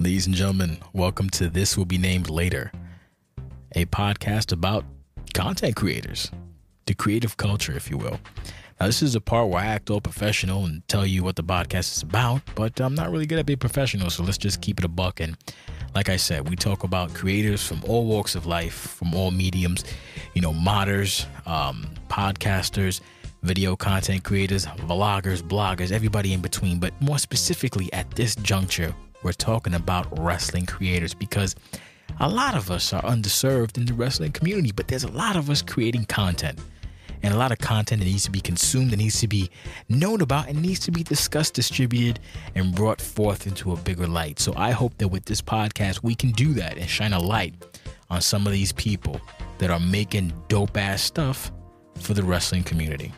Ladies and gentlemen, welcome to This Will Be Named Later, a podcast about content creators, the creative culture, if you will. Now, this is a part where I act all professional and tell you what the podcast is about, but I'm not really good at being professional, so let's just keep it a buck. And like I said, we talk about creators from all walks of life, from all mediums, modders, podcasters, video content creators, vloggers, bloggers, everybody in between. But more specifically at this juncture, we're talking about wrestling creators because a lot of us are underserved in the wrestling community, but there's a lot of us creating content. And a lot of content that needs to be consumed, that needs to be known about, and needs to be discussed, distributed, and brought forth into a bigger light. So I hope that with this podcast, we can do that and shine a light on some of these people that are making dope-ass stuff for the wrestling community.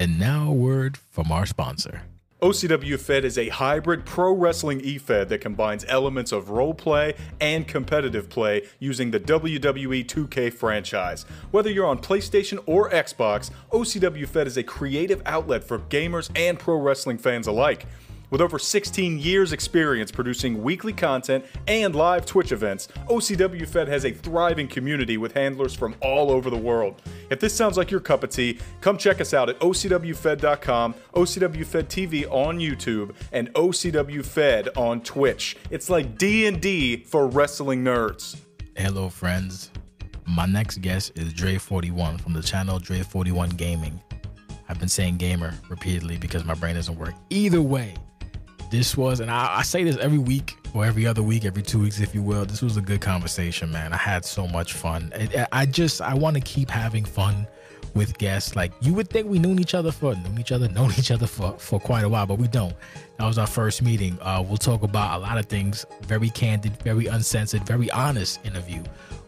And now a word from our sponsor. OCWFED is a hybrid pro wrestling e-fed that combines elements of role play and competitive play using the WWE 2K franchise. Whether you're on PlayStation or Xbox, OCWFED is a creative outlet for gamers and pro wrestling fans alike. With over 16 years experience producing weekly content and live Twitch events, OCWFED has a thriving community with handlers from all over the world. If this sounds like your cup of tea, come check us out at OCWFed.com, OCWFedTV on YouTube, and OCWFed on Twitch. It's like D&D for wrestling nerds. Hello, friends. My next guest is DRE41 from the channel DRE41Gaming. I've been saying gamer repeatedly because my brain doesn't work. Either way, this was, and I say this every week or every other week, every 2 weeks, if you will. This was a good conversation, man. I had so much fun. I want to keep having fun with guests. Like, you would think we known each other for quite a while, but we don't. That was our first meeting. We'll talk about a lot of things. Very candid, very uncensored, very honest interview.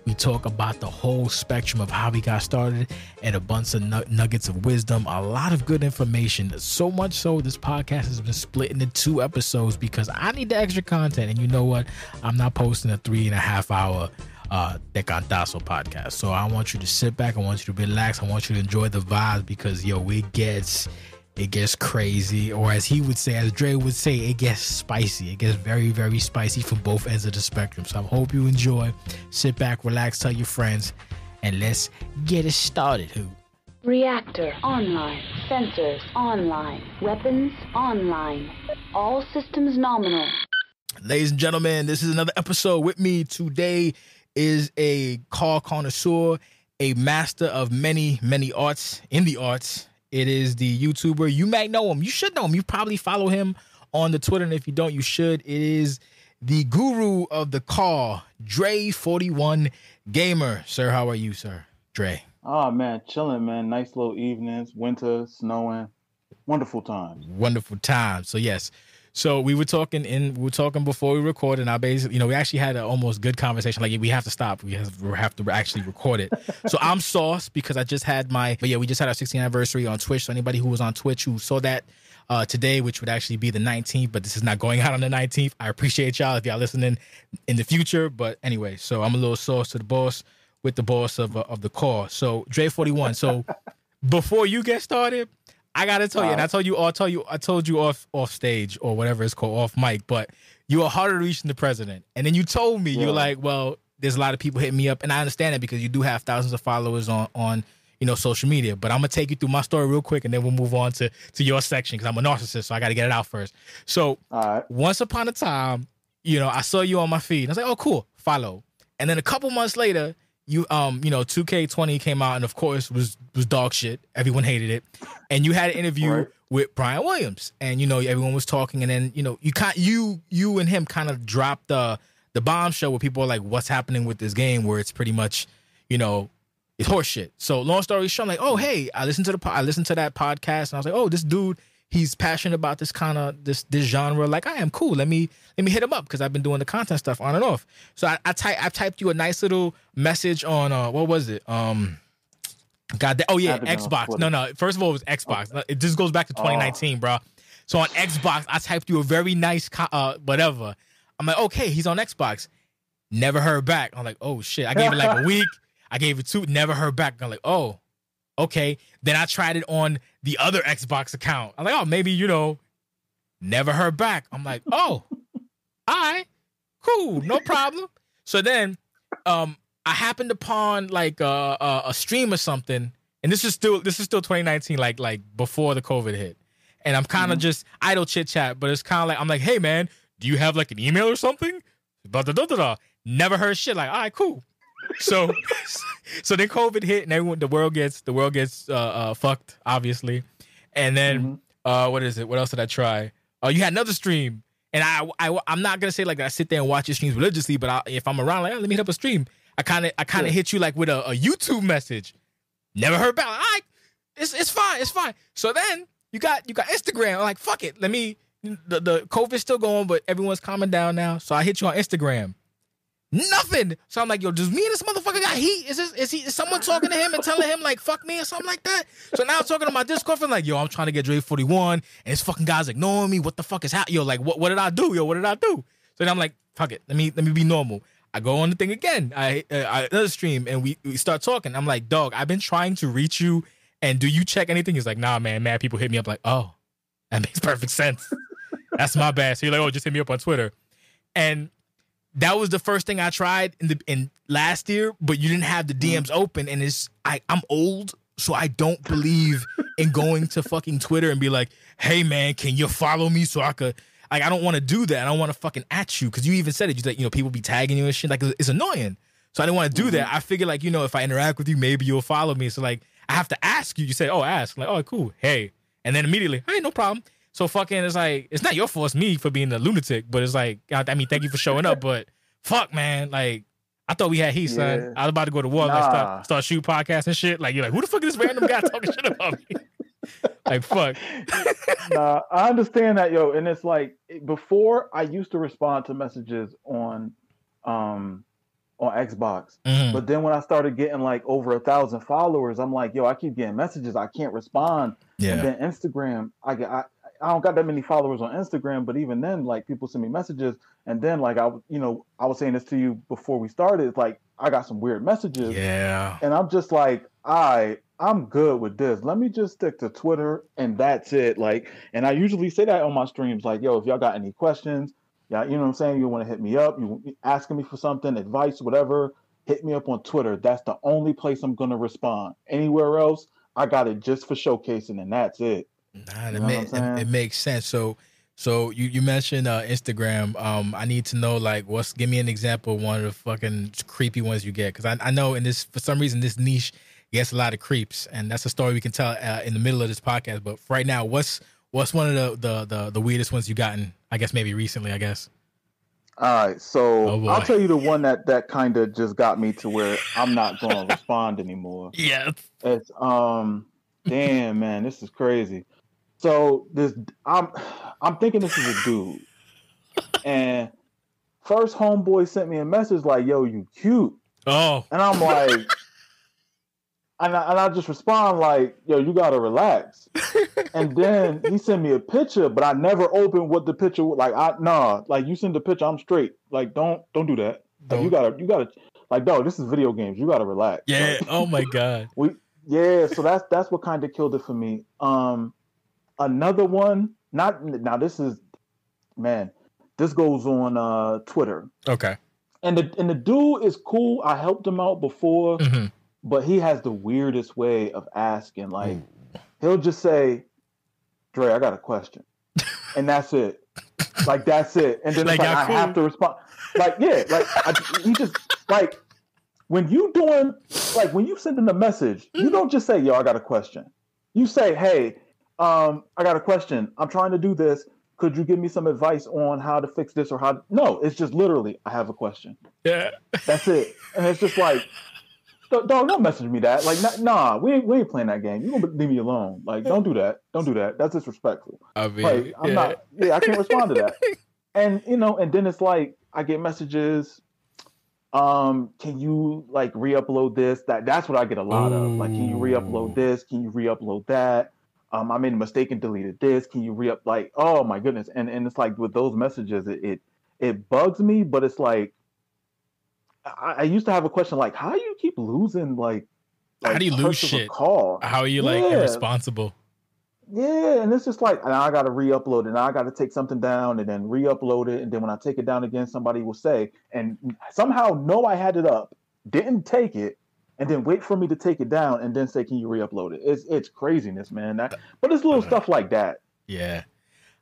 We talk about the whole spectrum of how we got started and a bunch of nuggets of wisdom, a lot of good information. So much so, this podcast has been split into 2 episodes because I need the extra content. And you know what? I'm not posting a 3.5 hour De Cantazo podcast. So I want you to sit back. I want you to relax. I want you to enjoy the vibes because, it gets crazy, or as he would say, as Dre would say, it gets spicy. It gets very, very spicy from both ends of the spectrum. So I hope you enjoy. Sit back, relax, tell your friends, and let's get it started. Reactor online, sensors online, weapons online, all systems nominal. Ladies and gentlemen, this is another episode. With me today is a CAW connoisseur, a master of many, many arts in the arts. It is the YouTuber. You might know him. You should know him. You probably follow him on the Twitter, and if you don't, you should. It is the guru of the CAW, DRE41Gamer. Sir, how are you, sir? Dre. Oh, man, chilling, man. Nice little evenings, winter, snowing. Wonderful times. Wonderful times. So, yes. So we were talking before we recorded, and I basically, we actually had an almost good conversation. Like, we have to stop. We have to actually record it. So I'm sauced because we just had our 16th anniversary on Twitch. So anybody who was on Twitch who saw that today, which would actually be the 19th, but this is not going out on the 19th. I appreciate y'all if y'all listening in the future. But anyway, so I'm a little sauced to the boss with the boss of the CAW. So DRE41. So before you get started, I gotta tell you, and I told you off stage or whatever it's called, off mic, but you are harder to reach than the president. And then you told me, you're like, well, there's a lot of people hitting me up, and I understand it because you do have thousands of followers on social media. But I'm gonna take you through my story real quick, and then we'll move on to your section because I'm a narcissist, so I gotta get it out first. So once upon a time, I saw you on my feed, and I was like, oh, cool, follow. And then a couple months later, 2K20 came out, and of course was dog shit. Everyone hated it, and you had an interview with Bryan Williams, and everyone was talking, and then you and him kind of dropped the bombshell where people are like, "What's happening with this game?" Where it's pretty much, it's horse shit. So long story short, I'm like, oh hey, I listened to that podcast, and I was like, oh, this dude, he's passionate about this kind of this genre. Like, I am cool. Let me hit him up because I've been doing the content stuff on and off. So I typed you a nice little message on what was it? Xbox. No. First of all, it was Xbox. It just goes back to 2019, bro. So on Xbox, I typed you a very nice whatever. I'm like, okay, he's on Xbox. Never heard back. I'm like, oh shit. I gave it like a week. I gave it 2. Never heard back. I'm like, oh. Okay, then I tried it on the other Xbox account. I'm like, oh, maybe, never heard back. I'm like, oh, all right, cool, no problem. So then, I happened upon like a stream or something, and this is still 2019, like before the COVID hit, and I'm kind of just idle chit chat, but it's kind of like I'm like, hey man, do you have like an email or something? Blah, blah, blah, blah, blah. Never heard shit. Like, all right, cool. So then COVID hit, and everyone, the world gets fucked, obviously, and then what is it? What else did I try? Oh, you had another stream. And I'm not gonna say like I sit there and watch your streams religiously, but if I'm around, like, let me hit up a stream. I kind of hit you like with a YouTube message. Never heard back. Like, all right, it's fine. So then you got Instagram. I'm like, fuck it. Let me. The COVID's still going, but everyone's calming down now. So I hit you on Instagram. Nothing. So I'm like, yo, does me and this motherfucker got heat? Is someone talking to him and telling him like fuck me or something like that? So now I'm talking to my Discord friend like, yo, I'm trying to get DRE41 and this fucking guy's ignoring me. What the fuck is happening? Yo, like what did I do? Yo, what did I do? So then I'm like, fuck it. Let me be normal. I go on the thing again. I another stream and we start talking. I'm like, dog, I've been trying to reach you, and do you check anything? He's like, nah, man, mad people hit me up. Like, oh, that makes perfect sense. That's my bad. So you're like, oh, just hit me up on Twitter. And that was the first thing I tried in last year, but you didn't have the DMs open, and I'm old, so I don't believe in going to fucking Twitter and be like, hey man, can you follow me so I could, like, I don't want to do that. I don't want to fucking at you, because you even said it. You like, people be tagging you and shit, like it's annoying. So I didn't want to do that. I figured like, if I interact with you, maybe you'll follow me. So like, I have to ask you. You say, oh, ask. Like, oh, cool. Hey, and then immediately, hey, no problem. So fucking, it's like, it's not your fault, it's me for being a lunatic, but it's like, I mean, thank you for showing up, but fuck, man, like, I thought we had heat, son. I was about to go to war, like, start shoot podcasts and shit. Like, you're like, who the fuck is this random guy talking shit about me? Like, fuck. Nah, I understand that, yo, and it's like, before I used to respond to messages on Xbox, but then when I started getting like over 1,000 followers, I'm like, yo, I keep getting messages, I can't respond. And then Instagram, I don't got that many followers on Instagram, but even then, like, people send me messages, and then like I was saying this to you before we started, like, I got some weird messages, and I'm just like, I'm good with this. Let me just stick to Twitter, and that's it. Like, and I usually say that on my streams, like, yo, if y'all got any questions, yeah, you know what I'm saying, you want to hit me up, you asking me for something, advice, whatever, hit me up on Twitter. That's the only place I'm gonna respond. Anywhere else, I got it just for showcasing, and that's it. Nah, it makes sense. So you mentioned Instagram. I need to know, like, give me an example of one of the fucking creepy ones you get, because I know for some reason this niche gets a lot of creeps, and that's a story we can tell in the middle of this podcast. But for right now, what's one of the weirdest ones you gotten? I guess maybe recently. I guess. All right, so I'll tell you the one that kind of just got me to where I'm not going to respond anymore. Yeah. It's damn, man, this is crazy. So I'm thinking this is a dude, and first homeboy sent me a message like, "Yo, you cute." Oh, and I'm like, and I just respond like, "Yo, you gotta relax." And then he sent me a picture, but I never opened what the picture like. Like, you send the picture, I'm straight. Like, don't do that. Like, you gotta like, dog, this is video games. You gotta relax. Yeah. Like, oh my god. So that's what kind of killed it for me. Another one, this goes on Twitter. Okay. And the dude is cool. I helped him out before, but he has the weirdest way of asking. Like, he'll just say, "Dre, I got a question," and that's it. Like, that's it. And then like, I have to respond. Like, yeah, like he just like when you send in a message, you don't just say, "Yo, I got a question." You say, "Hey, I got a question. I'm trying to do this. Could you give me some advice on how to fix this or how?" No, it's just literally, "I have a question." Yeah, that's it. And it's just like, dog, don't message me that. Like, nah, we ain't playing that game. You gonna leave me alone? Like, don't do that. Don't do that. That's disrespectful. I mean, like, I'm not. Yeah, I can't respond to that. And and then it's like I get messages. Can you like re-upload this? That's what I get a lot of. Like, can you re-upload this? Can you re-upload that? I made a mistake and deleted this. Can you re-up? Like, oh my goodness. And it's like with those messages, it bugs me, but it's like, I used to have a question like, how do you keep losing how do you lose shit? Call? How are you like irresponsible? Yeah, and it's just like, now I got to re-upload it. Now I got to take something down and then re-upload it. And then when I take it down again, somebody will say, and somehow know I had it up, didn't take it, and then wait for me to take it down and then say, can you re-upload it? It's craziness, man. But it's little stuff like that. Yeah.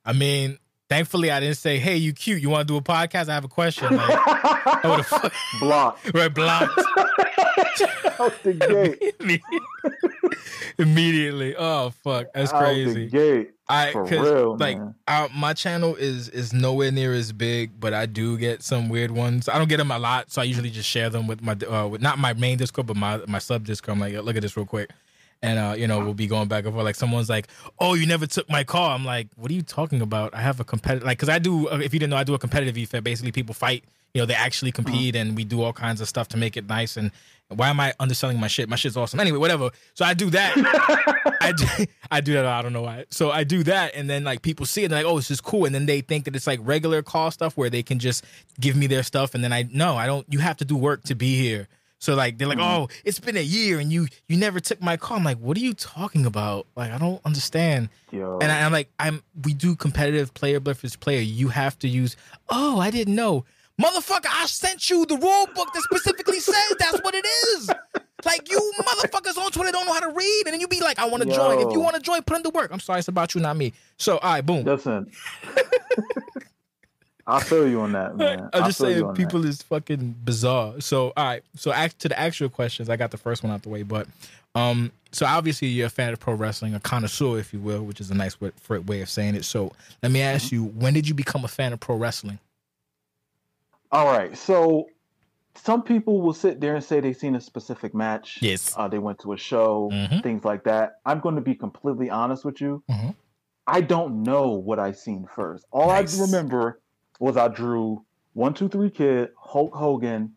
I mean, thankfully I didn't say, hey, you cute. You want to do a podcast? I have a question. Like, I would have blocked. Right, blocked. Out the gate. Immediately. Oh fuck, that's crazy. Out the gate. For real, like my channel is nowhere near as big, but I do get some weird ones. I don't get them a lot, so I usually just share them with my with not my main Discord, but my sub Discord. I'm like, look at this real quick, and you know, we'll be going back and forth. Like someone's like, oh, you never took my call. I'm like, what are you talking about? I have a competitive, like, because I do. If you didn't know, I do a competitive EFED. Basically, people fight. You know, they actually compete, and we do all kinds of stuff to make it nice. And why am I underselling my shit? My shit's awesome. Anyway, whatever. So I do that. I do that. I don't know why. So I do that, and then like people see it, and they're like, oh, this is cool. And then they think that it's like regular call stuff where they can just give me their stuff, and then I don't. You have to do work to be here. So like they're like, oh, it's been a year, and you never took my call. I'm like, what are you talking about? Like, I don't understand. Yo. And I'm like, we do competitive player versus player. You have to use. Oh, I didn't know. Motherfucker, I sent you the rule book that specifically says that's what it is. Like, you motherfuckers on Twitter don't know how to read, and then you be like, I want to join. If you want to join, put in the work. I'm sorry, it's about you, not me. So, all right, boom. Listen, I feel you on that, man. I'm just saying, people is fucking bizarre. So, all right. So, to the actual questions, I got the first one out the way, but so obviously you're a fan of pro wrestling, a connoisseur, if you will, which is a nice way of saying it. So, let me ask you, when did you become a fan of pro wrestling? All right, so some people will sit there and say they've seen a specific match. Yes. They went to a show, things like that. I'm going to be completely honest with you. I don't know what I seen first. All I remember was I drew 1, 2, 3 Kid, Hulk Hogan,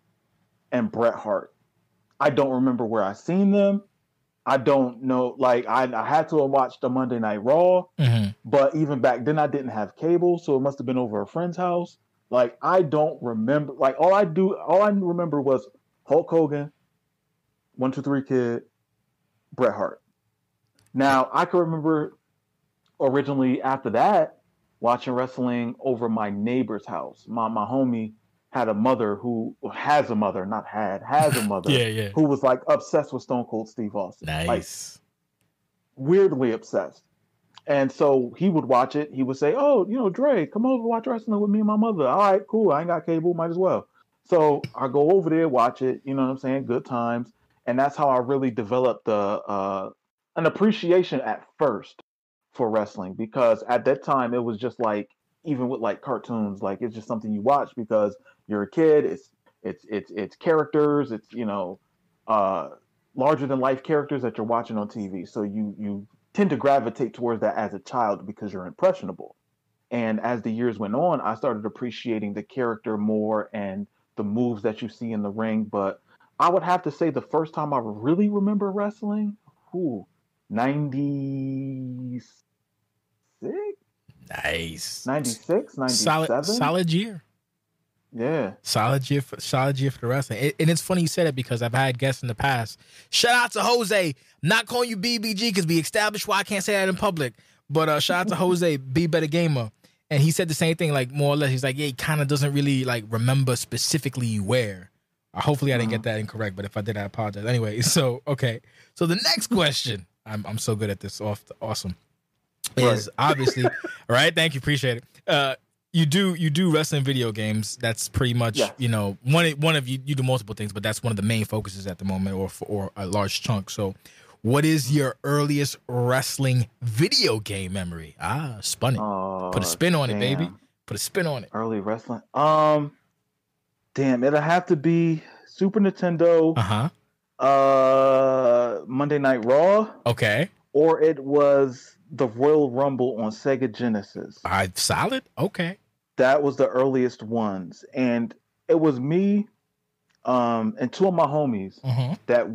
and Bret Hart. I don't remember where I seen them. I don't know. Like, I had to have watched the Monday Night Raw, but even back then I didn't have cable, so it must have been over a friend's house. Like, I don't remember. Like, all I remember was Hulk Hogan, 1, 2, 3 Kid, Bret Hart. Now, I can remember originally after that watching wrestling over my neighbor's house. My homie had a mother who has a mother who was like obsessed with Stone Cold Steve Austin. Nice. Like, weirdly obsessed. And so he would watch it. He would say, oh, you know, Dre, come over watch wrestling with me and my mother. All right, cool. I ain't got cable. Might as well. So I go over there, watch it. You know what I'm saying? Good times. And that's how I really developed an appreciation at first for wrestling. Because at that time, it was just like, even with like cartoons, like it's just something you watch because you're a kid. It's characters. It's, you know, larger than life characters that you're watching on TV. So you tend to gravitate towards that as a child because you're impressionable. And as the years went on, I started appreciating the character more and the moves that you see in the ring. But I would have to say the first time I really remember wrestling, 96? Nice. 96, 97? Solid year. Yeah. Solid year for the wrestling. And it's funny you said it because I've had guests in the past. Shout out to Jose. Not calling you BBG because we established why I can't say that in public. But shout out to Jose, Be Better Gamer. And he said the same thing, like more or less. He's like, yeah, he kind of doesn't really like remember specifically where. Hopefully I didn't get that incorrect, but if I did, I apologize. Anyway, so okay. So the next question, I'm so good at this. Awesome. Is obviously, all right. Thank you, appreciate it. You do wrestling video games. That's pretty much you know one of you do multiple things, but that's one of the main focuses at the moment, or a large chunk. So, what is your earliest wrestling video game memory? Spun it. Put a spin on it, baby. Put a spin on it. Early wrestling. Damn, it'll have to be Super Nintendo. Monday Night Raw. Okay. Or it was the Royal Rumble on Sega Genesis. Solid. Okay. That was the earliest ones, and it was me, and 2 of my homies that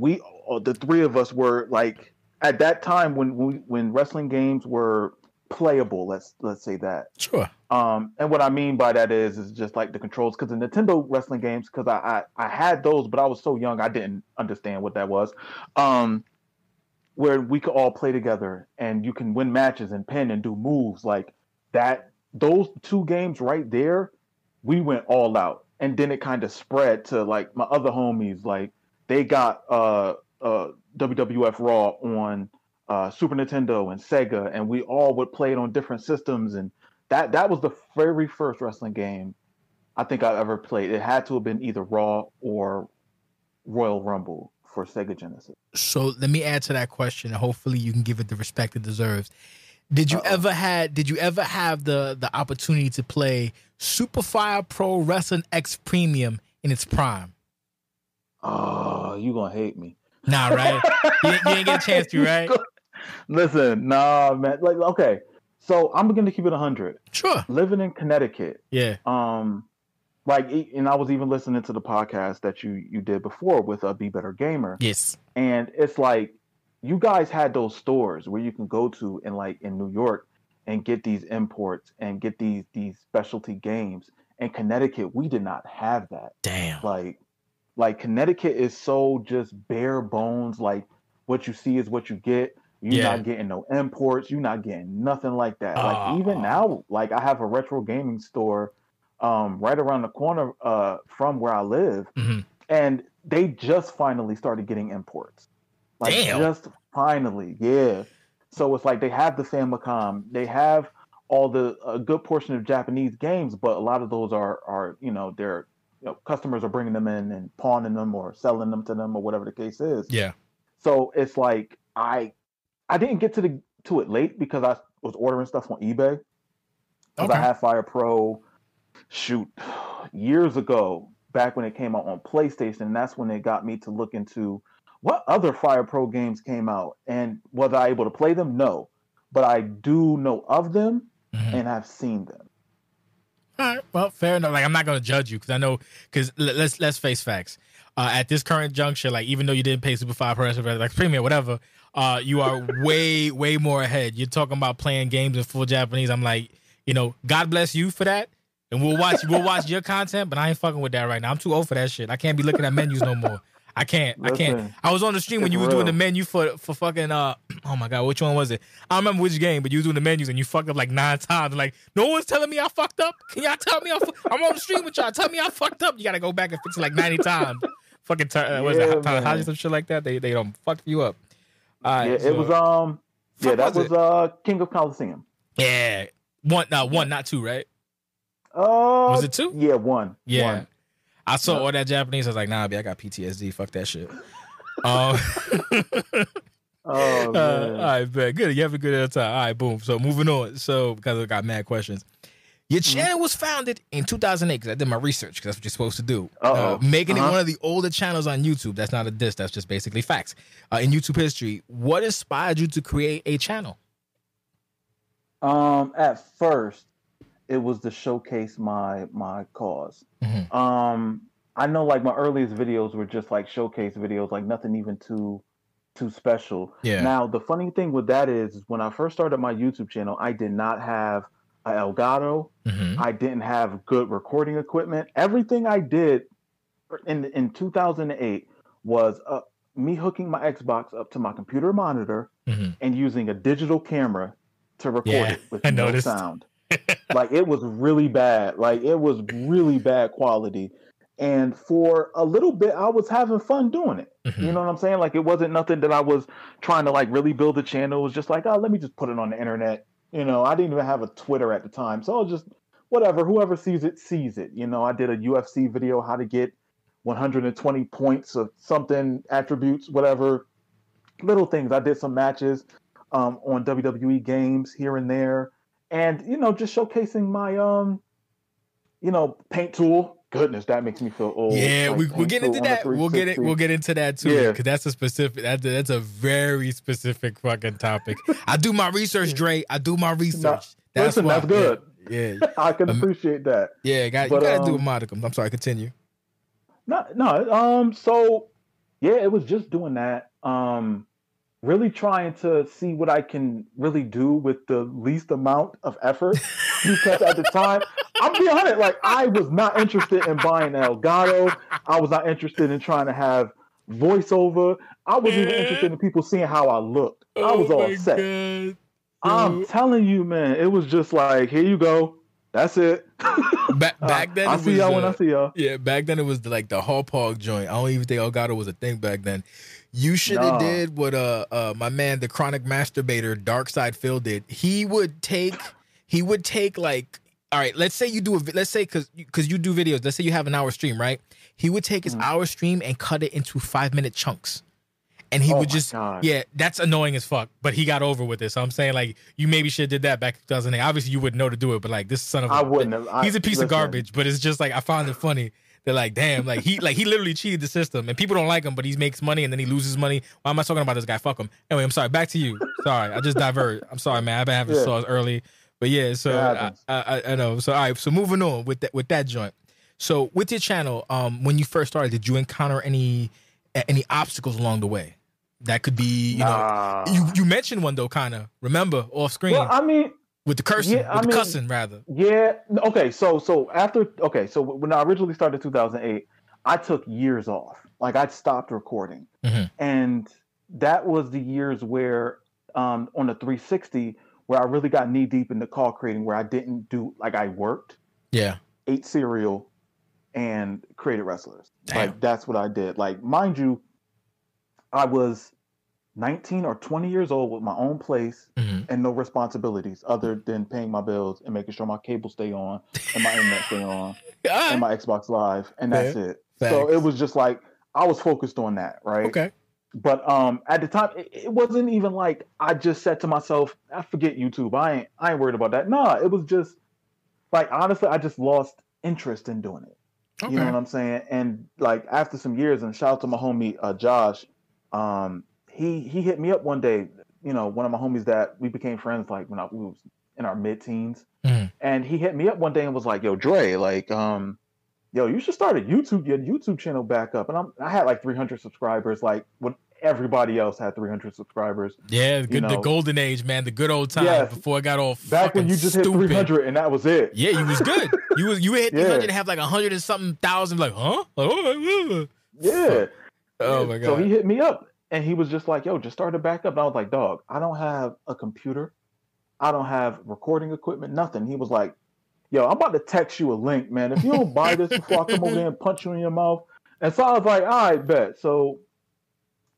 the 3 of us were like at that time when wrestling games were playable. Let's say that. Sure. And what I mean by that is just like the controls, because the Nintendo wrestling games, because I had those, but I was so young I didn't understand what that was. where we could all play together and you can win matches and pin and do moves like that. Those 2 games right there, we went all out. And then it kind of spread to like my other homies, like they got WWF Raw on Super Nintendo and Sega, and we all would play it on different systems. And that was the very first wrestling game I think I ever played. It had to have been either Raw or Royal Rumble for Sega Genesis. So let me add to that question, and hopefully you can give it the respect it deserves. Did you ever have the opportunity to play Super Fire Pro Wrestling X Premium in its prime? Oh, you gonna hate me. Nah, right? you ain't get a chance to, right? Listen, nah, man. Like, okay, so I'm gonna keep it 100. Sure. Living in Connecticut. Yeah. Like, and I was even listening to the podcast that you did before with Be Better Gamer. Yes. And it's like, you guys had those stores where you can go to in New York and get these imports and get these specialty games. In Connecticut, we did not have that. Damn. Like Connecticut is so just bare bones. Like, what you see is what you get. You're not getting no imports. You're not getting nothing like that. Like, even now, like, I have a retro gaming store right around the corner from where I live, and they just finally started getting imports. Like, damn. Just finally, yeah. So it's like they have the Famicom, they have all a good portion of Japanese games, but a lot of those are their customers are bringing them in and pawning them or selling them to them or whatever the case is. Yeah. So it's like I didn't get to it late because I was ordering stuff on eBay. Because I had Fire Pro, years ago, back when it came out on PlayStation, and that's when it got me to look into what other Fire Pro games came out. And was I able to play them? No. But I do know of them and have seen them. All right. Well, fair enough. Like, I'm not going to judge you because I know, because let's face facts. At this current juncture, like, even though you didn't pay Super 5 Pro, like Premium, whatever, you are way, way more ahead. You're talking about playing games in full Japanese. I'm like, God bless you for that. And we'll watch your content, but I ain't fucking with that right now. I'm too old for that shit. I can't be looking at menus no more. I can't. I was on the stream when you were doing the menu for fucking oh my god, which one was it? I don't remember which game, but you were doing the menus and you fucked up like 9 times. Like, no one's telling me I fucked up. Can y'all tell me I'm on the stream with y'all? Tell me I fucked up. You gotta go back and fix it like 90 times. Fucking what is it? How some shit like that? They don't fuck you up. It was that was King of Coliseum. Yeah, one, not 2, right? Was it 2? Yeah, 1. Yeah. 1. I saw all that Japanese. I was like, nah, I got PTSD. Fuck that shit. Oh, man. All right, man. Good. You have a good time. All right, boom. So moving on. So because I got mad questions. Your channel was founded in 2008 because I did my research because that's what you're supposed to do. Making it one of the older channels on YouTube. That's not a diss. That's just basically facts. In YouTube history, what inspired you to create a channel? At first, it was to showcase my cause. I know, like, my earliest videos were just like showcase videos, like nothing even too special. Yeah. Now, the funny thing with that is when I first started my YouTube channel, I did not have an Elgato. I didn't have good recording equipment. Everything I did in 2008 was me hooking my Xbox up to my computer monitor and using a digital camera to record it with no sound. Like, it was really bad. Like, it was really bad quality. And for a little bit, I was having fun doing it. You know what I'm saying? Like, it wasn't nothing that I was trying to, like, really build a channel. It was just like, oh, let me just put it on the internet. I didn't even have a Twitter at the time. So I'll just, whatever, whoever sees it, sees it. I did a UFC video, how to get 120 points of something, attributes, whatever. Little things. I did some matches on WWE games here and there. And, just showcasing my, paint tool. Goodness, that makes me feel old. Yeah, we'll get into that. We'll get into that too, because that's a specific. That's a very specific fucking topic. I do my research, Dre. I do my research. That's good. Yeah. I can appreciate that. Yeah, you gotta do a modicum. I'm sorry. Continue. No. So, yeah, it was just doing that. Really trying to see what I can really do with the least amount of effort. Because at the time, I'm being honest, like, I was not interested in buying an Elgato. I was not interested in trying to have voiceover. I was even interested in people seeing how I looked. I was all set. God. I'm telling you, man, it was just like, here you go. That's it. Back then, I'll see y'all when I see y'all. Yeah, back then it was like the Hall Park joint. I don't even think Elgato was a thing back then. You should have did what my man, the chronic masturbator, Darkside Phil did. He would take like, all right, let's say you do let's say because you do videos. Let's say you have an hour stream, right? He would take his hour stream and cut it into 5-minute chunks. And he would just, that's annoying as fuck. But he got over with it. So I'm saying, like, you maybe should have did that back in 2008. Obviously, you wouldn't know to do it. But like, this son of a, I wouldn't have. He's a piece of garbage. But it's just like, I found it funny. They're like, damn, he literally cheated the system. And people don't like him, but he makes money and then he loses money. Why am I talking about this guy? Fuck him. Anyway, I'm sorry. Back to you. Sorry, I just diverted. I'm sorry, man. I've been having sauce early. But yeah, so I know. So all right, so moving on with that joint. So with your channel, when you first started, did you encounter any obstacles along the way? That could be, you know, you mentioned one though, kind of. Remember, off screen. Well, I mean, with the cursing, cussing rather. Yeah. Okay. So when I originally started 2008, I took years off. Like I stopped recording, and that was the years where on the 360 where I really got knee deep into call creating, where I didn't do like I worked. Yeah. Ate cereal and created wrestlers. Damn. Like that's what I did. Like mind you, I was 19 or 20 years old with my own place and no responsibilities other than paying my bills and making sure my cable stay on and my internet stay on and my Xbox Live, and that's it. Thanks. So it was just like I was focused on that, right? Okay. But at the time, it wasn't even like I just said to myself, "I forget YouTube. I ain't worried about that." Nah, it was just like honestly, I just lost interest in doing it. Okay. You know what I'm saying? And like after some years, and shout out to my homie Josh. He hit me up one day, you know, one of my homies that we became friends like when we was in our mid-teens. And he hit me up one day and was like, "Yo, Dre, like, yo, you should start your YouTube channel back up." And I had like 300 subscribers, like when everybody else had 300 subscribers. Yeah, the golden age, man, the good old time before it got all back when you just hit 300 and that was it. Yeah, you was good. you hit 300 and have like 100 and something thousand, like, huh? Yeah. Oh my god. So he hit me up. And he was just like, "Yo, just start it back up." And I was like, "Dog, I don't have a computer. I don't have recording equipment, nothing." He was like, "Yo, I'm about to text you a link, man. If you don't buy this before I come over there and punch you in your mouth." And so I was like, "All right, bet." So,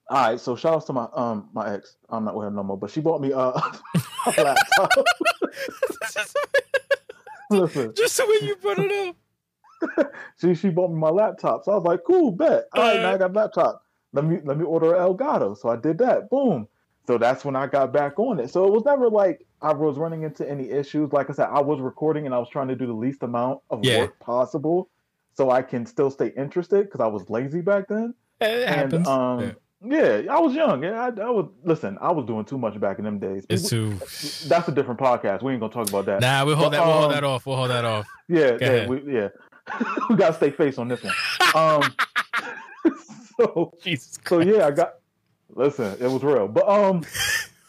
all right. So shout outs to my ex. I'm not with her no more, but she bought me a laptop. Listen. Just the way you brought it up. She bought me my laptop. So I was like, "Cool, bet. All right, now I got a laptop. Let me order Elgato." So I did that. Boom. So that's when I got back on it. So it was never like I was running into any issues. Like I said, I was recording and I was trying to do the least amount of work possible so I can still stay interested because I was lazy back then. It happens. Yeah, I was young. And I was doing too much back in them days. That's a different podcast. We ain't gonna talk about that. Nah, we'll hold that off. We'll hold that off. Yeah, we gotta stay face on this one. So yeah, listen, it was real. But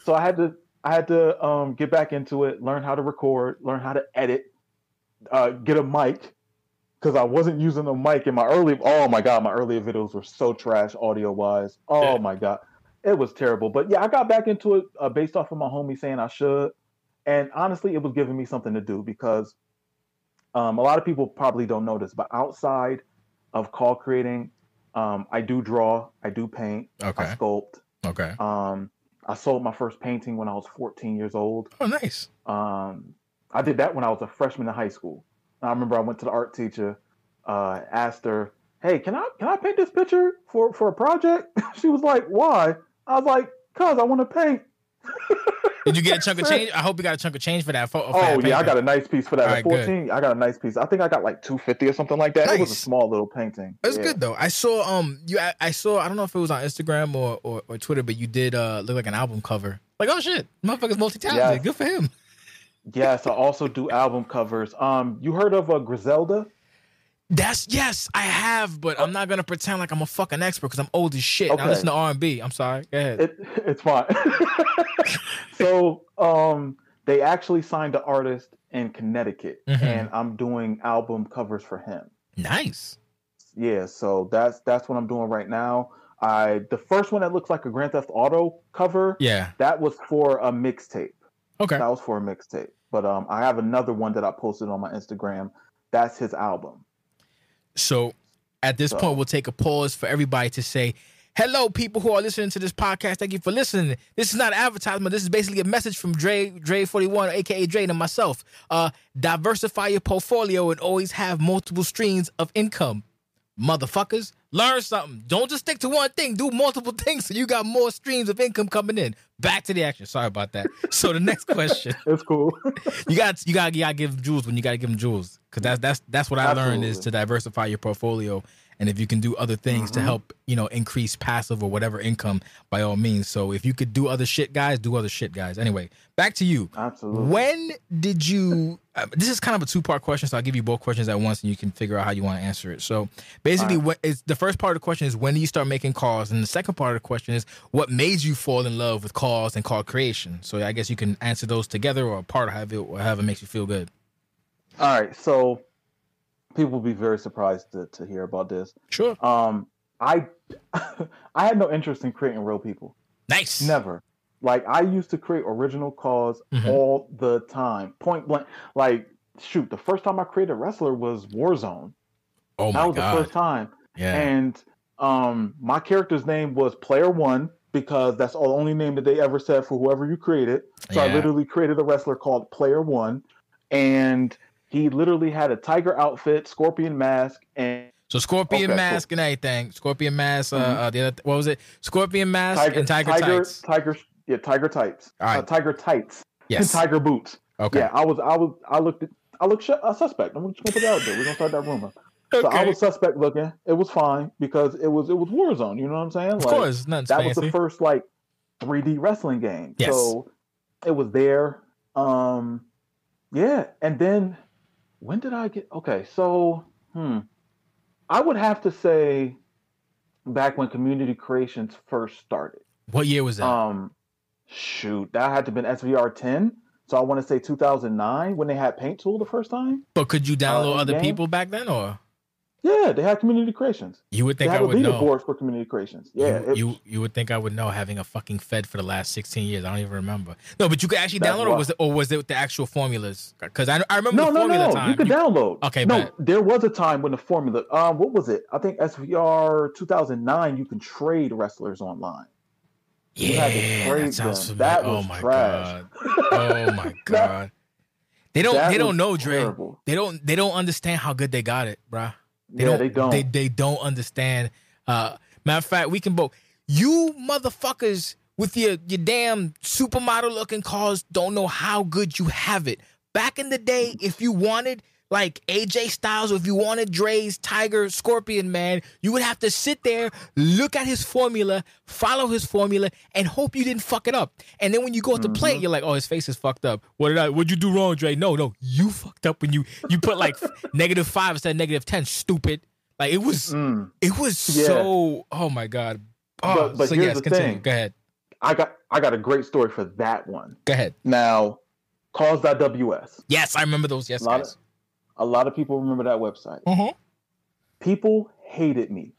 so I had to get back into it, learn how to record, learn how to edit, get a mic, because I wasn't using a mic in my earlier videos were so trash audio wise. Oh my god. It was terrible. But yeah, I got back into it based off of my homie saying I should. And honestly, it was giving me something to do because a lot of people probably don't know this, but outside of call creating, I do draw, I do paint, I sculpt. Okay. I sold my first painting when I was 14 years old. Oh, nice. I did that when I was a freshman in high school. I remember I went to the art teacher, asked her, "Hey, can I paint this picture for a project?" She was like, "Why?" I was like, "Cause I want to paint." Did you get a chunk of change? I hope you got a chunk of change for that. I got a nice piece for that. At 14, good. I got a nice piece. I think I got like $250 or something like that. Nice. It was a small little painting. That's good though. I saw I don't know if it was on Instagram or Twitter, but you did look like an album cover. Like, oh shit, motherfucker's multi-talented. Yes. Good for him. Yes, I also do album covers. You heard of Griselda? Yes, I have, but I'm not gonna pretend like I'm a fucking expert because I'm old as shit. Okay. I listen to R&B. I'm sorry. Go ahead. It's fine. So, they actually signed an artist in Connecticut, and I'm doing album covers for him. Nice. Yeah, so that's what I'm doing right now. The first one that looks like a Grand Theft Auto cover, that was for a mixtape. Okay. That was for a mixtape. But I have another one that I posted on my Instagram. That's his album. So at this point, we'll take a pause for everybody to say, hello, people who are listening to this podcast. Thank you for listening. This is not an advertisement. This is basically a message from Dre41, a.k.a. Dre, and myself. Diversify your portfolio and always have multiple streams of income. Motherfuckers, learn something. Don't just stick to one thing. Do multiple things so you got more streams of income coming in. Back to the action. Sorry about that. So the next question. It's cool. you gotta give them jewels when you gotta give them jewels. Because that's what I learned is to diversify your portfolio. And if you can do other things to help, increase passive or whatever income, by all means. So if you could do other shit, guys, do other shit, guys. Anyway, back to you. Absolutely. When did you, this is kind of a two-part question, so I'll give you both questions at once and you can figure out how you want to answer it. So basically, the first part of the question is when do you start making calls? And the second part of the question is what made you fall in love with calls and call creation? So I guess you can answer those together or apart, however makes you feel good. All right, so people will be very surprised to hear about this. Sure. I had no interest in creating real people. Nice. Never. Like I used to create original calls all the time. Point blank. Like shoot, the first time I created a wrestler was Warzone. Oh my God. That was the first time. Yeah. And my character's name was Player One because that's the only name that they ever said for whoever you created. So I literally created a wrestler called Player One, and he literally had a tiger outfit, scorpion mask, and scorpion mask and everything. Scorpion mask. The other, what was it? Scorpion mask and tiger tights. Tiger tights. All right. Tiger tights. Yes. And tiger boots. Okay. Yeah, I looked a suspect. I'm just gonna put it out there. We're gonna start that rumor. Okay. So I was suspect looking. It was fine because it was Warzone. You know what I'm saying? Of course, nothing that fancy. was the first 3D wrestling game. Yes. So it was there. Yeah, and then. When did I get... Okay, so, I would have to say back when Community Creations first started. What year was that? Shoot, that had to have been SVR 10. So I want to say 2009 when they had Paint Tool the first time. But could you download other people back then, or? Yeah, they had Community Creations. You would think I would know. They had a leaderboard for Community Creations. Yeah. You would think I would know, having a fucking Fed for the last 16 years. I don't even remember. No, but you could actually download it, or was it the actual formulas? Because I remember the formula time. You could download. Okay, no, there was a time when the formula, what was it? I think SVR 2009, you can trade wrestlers online. Yeah, that sounds familiar. That was trash. Oh my God. They don't know, Dre. Terrible. They don't understand how good they got it, bruh. They don't. They don't understand. Matter of fact, we can both. You motherfuckers with your damn supermodel looking cars don't know how good you have it. Back in the day, if you wanted like AJ Styles, or if you wanted Dre's Tiger Scorpion Man, you would have to sit there, look at his formula, follow his formula, and hope you didn't fuck it up. And then when you go to play it, you're like, oh, his face is fucked up. What'd you do wrong, Dre? No, you fucked up when you put like -5 instead of -10, stupid. Like it was so, oh my God. Oh, but so here's yes, the continue. thing. Go ahead. I got a great story for that one. Go ahead. Now, calls.ws. Yes, I remember those. Yes, guys. A lot of people remember that website. People hated me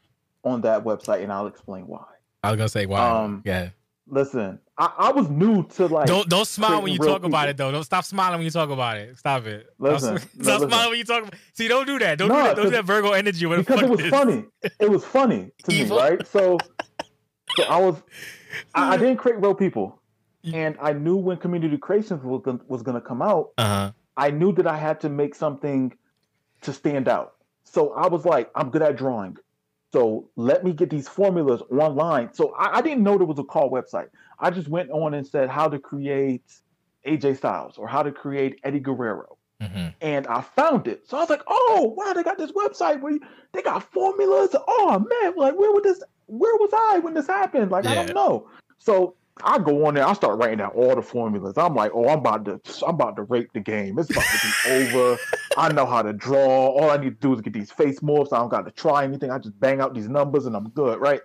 on that website, and I'll explain why. I was gonna say why. Yeah. Listen, I was new to Don't smile when you talk about it though. Don't stop smiling when you talk about it. Stop it. Listen, stop smiling when you talk about it. See, don't do that. Don't do that Virgo energy. Because it was funny. It was funny to me, right? So I didn't create real people, and I knew when Community Creations was gonna come out. I knew that I had to make something to stand out. So I was like, I'm good at drawing. So let me get these formulas online. So I didn't know there was a call website. I just went on and said how to create AJ Styles or how to create Eddie Guerrero. And I found it. So I was like, oh, wow, they got this website where they got formulas. Oh, man, like where was I when this happened? Like, I don't know. So I go on there. I start writing down all the formulas. I'm like, oh, I'm about to rape the game. It's about to be over. I know how to draw. All I need to do is get these face morphs. I don't got to try anything. I just bang out these numbers and I'm good, right?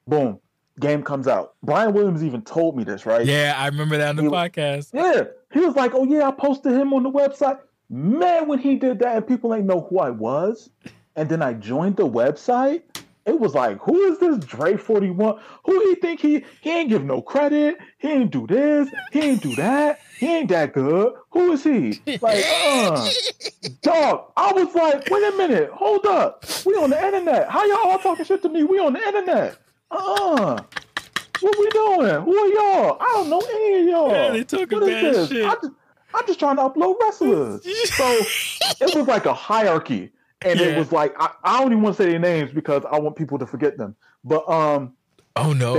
Boom. Game comes out. Bryan Williams even told me this, right? Yeah, I remember that on the podcast. Yeah. He was like, oh, yeah, I posted him on the website. Man, when he did that and people ain't know who I was, and then I joined the website, it was like, who is this DRE41? Who he think he ain't give no credit. He ain't do this. He ain't do that. He ain't that good. Who is he? Like, dog. I was like, wait a minute. Hold up. We on the internet. How y'all all talking shit to me? We on the internet. What we doing? Who are y'all? I don't know any of y'all. Yeah, they talking bad shit. I'm just trying to upload wrestlers. So it was like a hierarchy. And it was like, I don't even want to say their names because I want people to forget them. But oh no,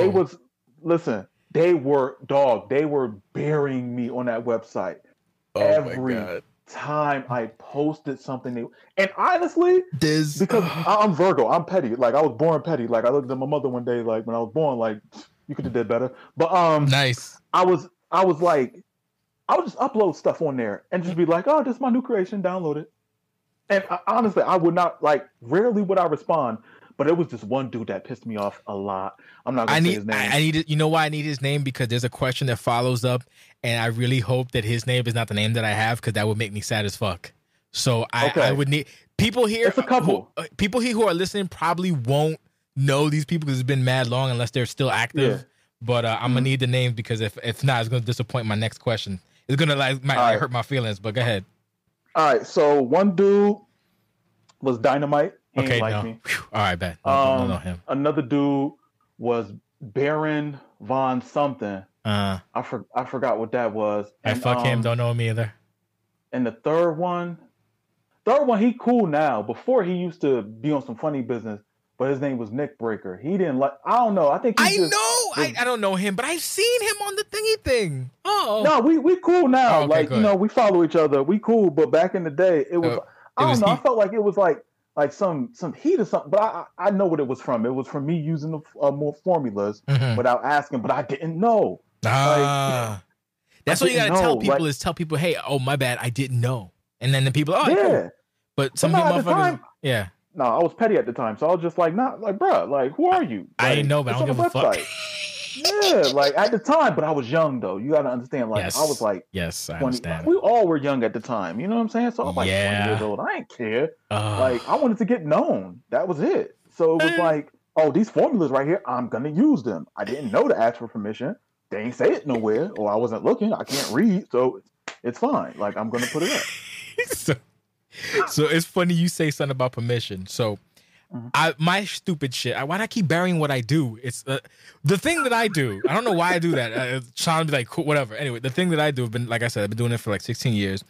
they were burying me on that website. Every time I posted something, and honestly, because I'm Virgo, I'm petty. Like I was born petty. Like I looked at my mother one day, like when I was born, like you could have did better. But nice. I was like, I would just upload stuff on there and just be like, oh, this is my new creation, download it. And honestly, I would not, like, rarely would I respond, but it was just one dude that pissed me off a lot. I'm not going to say his name. I need it. You know why I need his name? Because there's a question that follows up, and I really hope that his name is not the name that I have, because that would make me sad as fuck. So I would need people here. It's a couple. People here who are listening probably won't know these people because it's been mad long unless they're still active. Yeah. But I'm gonna need the names because if not, it's gonna disappoint my next question. It's gonna might hurt my feelings. But go ahead. All right, so one dude was Dynamite. He ain't like me. Whew. All right, bad. I don't know him. Another dude was Baron Von something. I forgot what that was. And fuck him. Don't know him either. And the third one, he cool now. Before he used to be on some funny business, but his name was Nick Breaker. He didn't like. I don't know. I think I don't know him, but I've seen him on the thingy thing. Oh no, we cool now. Oh, okay, like good. We follow each other. We cool. But back in the day, it was. I don't know. I felt like it was like some heat or something. But I know what it was from. It was from me using the more formulas without asking. But I didn't know. That's what you gotta tell people is tell people, hey, oh my bad, I didn't know. And then the people, cool. But some motherfuckers, yeah. No, I was petty at the time, so I was just like, bro, like, who are you? I didn't know, but I don't give a fuck. Yeah, like at the time, but I was young though. You gotta understand, like I was like, I understand. We all were young at the time, you know what I'm saying? So I was like 20 years old. I didn't care. Like I wanted to get known. That was it. So it was like, oh, these formulas right here, I'm gonna use them. I didn't know to ask for permission. They ain't say it nowhere, or I wasn't looking. I can't read, so it's fine. Like I'm gonna put it up. So it's funny you say something about permission. So my stupid shit. Why do I keep burying what I do? It's the thing that I do. I don't know why I do that. Trying to be like cool, whatever. Anyway, the thing that I do, have been, like I said, I've been doing it for like 16 years.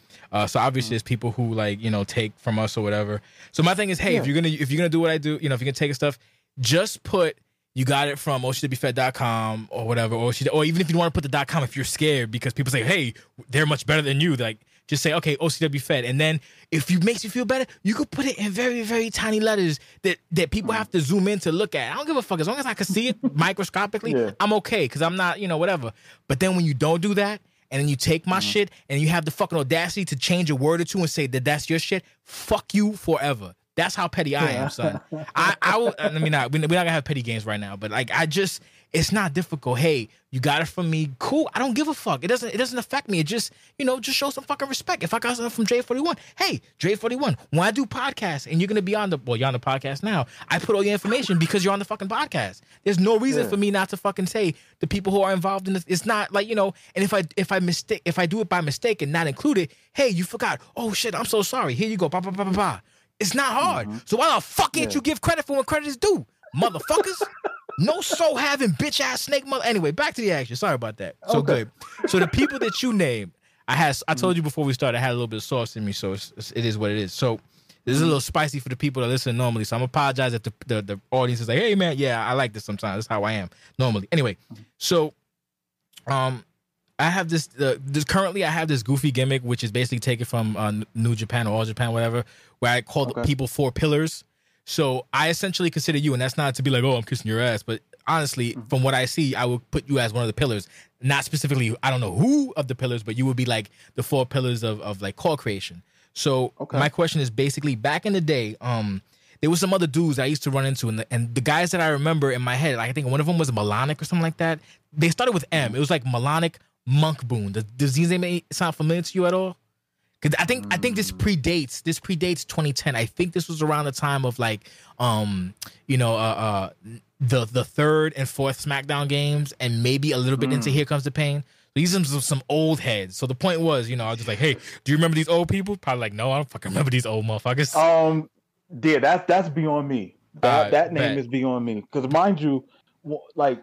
So obviously, there's people who like take from us or whatever. So my thing is, hey, if you're gonna do what I do, if you're gonna take stuff, just put you got it from OCWFed.com or whatever, or even if you don't want to put the .com if you're scared because people say, hey, they're much better than you. Like just say, okay, OCWFed. And then if it makes you feel better, you could put it in very, very tiny letters that people have to zoom in to look at. I don't give a fuck. As long as I can see it microscopically, I'm okay because I'm not, whatever. But then when you don't do that, and then you take my shit and you have the fucking audacity to change a word or two and say that that's your shit, fuck you forever. That's how petty I am, son. I will. I mean, we're not gonna have petty games right now, but like, it's not difficult. Hey, you got it from me, cool. I don't give a fuck. It doesn't affect me. It just, just show some fucking respect. If I got something from J41, hey, J41, when I do podcasts and you're gonna be you're on the podcast now. I put all your information because you're on the fucking podcast. There's no reason for me not to fucking say the people who are involved in this. It's not like and if I do it by mistake and not include it, hey, you forgot. Oh shit, I'm so sorry. Here you go. Bah, bah, bah, bah, bah. It's not hard. So why the fuck can't you give credit for when credit is due, motherfuckers? No soul having bitch ass snake mother. Anyway, back to the action. Sorry about that. So good. So the people that you named, I told you before we started, I had a little bit of sauce in me, so it is what it is. So this is a little spicy for the people that listen normally. So I'm apologize if the audience is like, hey man, yeah, I like this sometimes. That's how I am normally. Anyway, so I have this currently I have this goofy gimmick, which is basically taken from New Japan or All Japan, whatever, where I call people 4 pillars. So I essentially consider you, and that's not to be like, oh, I'm kissing your ass, but honestly, from what I see, I would put you as one of the pillars. Not specifically, I don't know who of the pillars, but you would be like the 4 pillars of like CAW creation. So my question is basically, back in the day, there was some other dudes I used to run into, and the guys that I remember in my head, like I think one of them was Melanic or something like that. They started with M. It was like Melanic Monk Boon. Does these names sound familiar to you at all? Because I think this predates 2010. I think this was around the time of like the third and fourth SmackDown games, and maybe a little bit into Here Comes the Pain. These are some old heads. So the point was, I was just like, hey, do you remember these old people? Probably like, no, I don't fucking remember these old motherfuckers. Yeah, that's beyond me. That name is beyond me. Because mind you, like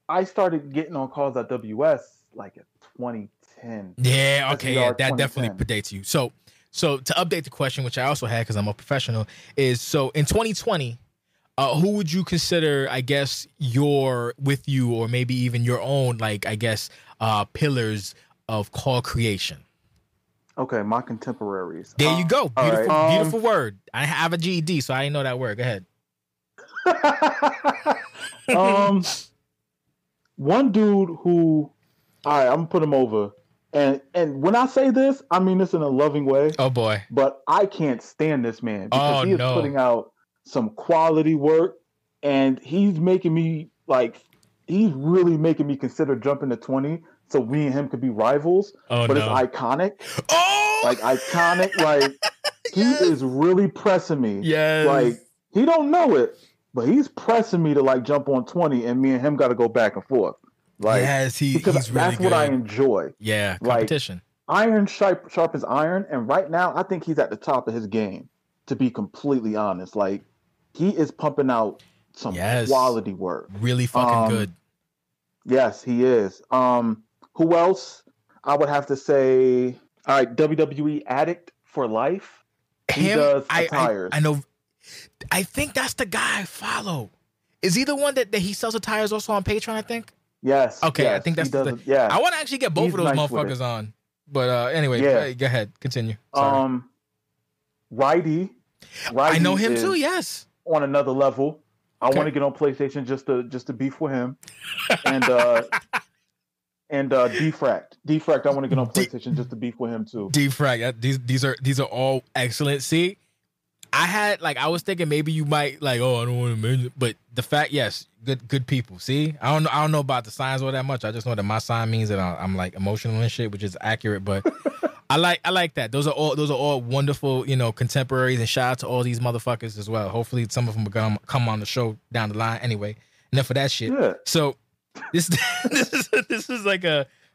I started getting on calls at WS like in 2010. Yeah, okay, yeah, that definitely predates you. So to update the question, which I also had because I'm a professional, is so in 2020, who would you consider, I guess, or maybe even your own, like, I guess, pillars of CAW creation? Okay, my contemporaries. There you go. Beautiful, right. Beautiful word. I have a GED, so I didn't know that word. Go ahead. One dude who, all right, I'm gonna put him over, and when I say this, I mean this in a loving way. Oh boy, but I can't stand this man because he is putting out some quality work, and he's making me he's really making me consider jumping to 20 so me and him could be rivals. But it's iconic. Iconic. Like he is really pressing me. Yes. Like he don't know it, but he's pressing me to like jump on 20, and me and him got to go back and forth. Like, yes, because he's really that's what I enjoy. Yeah, competition. Like, iron sharpens iron, and right now I think he's at the top of his game. To be completely honest, like he is pumping out some quality work. Really fucking good. Yes, he is. Who else? I would have to say, all right, WWE Addict for Life. He does attires. I know. I think that's the guy I follow. Is he the one that he sells attires also on Patreon, I think? Yes. Okay, yes, I think that's I want to actually get both of those motherfuckers on. But anyway, go ahead. Continue. Sorry. Righty. I know him too, yes. On another level. I want to get on PlayStation just to beef with him. And Defract, I want to get on PlayStation just to beef with him too. Defract, these are all excellent. See, I was thinking maybe you might I don't want to mention it, but the fact, yes, good people. See, I don't know about the signs all that much. I just know that my sign means that I'm like emotional and shit, which is accurate. But I like that. Those are all wonderful, contemporaries, and shout out to all these motherfuckers as well. Hopefully, some of them are gonna come on the show down the line. Anyway, enough of that shit. Yeah. So this is like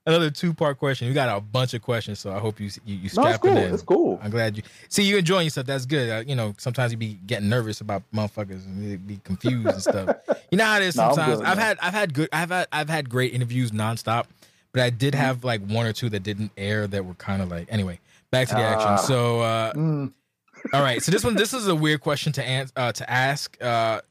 another 2-part question. We got a bunch of questions, so I hope you strap it in. It's cool. I'm glad you're enjoying yourself. That's good. Sometimes you be getting nervous about motherfuckers and you be confused and stuff. You know how it is sometimes. I've had great interviews nonstop, but I did have like one or two that didn't air that were kind of like, anyway, back to the action. So all right. So this is a weird question to ask.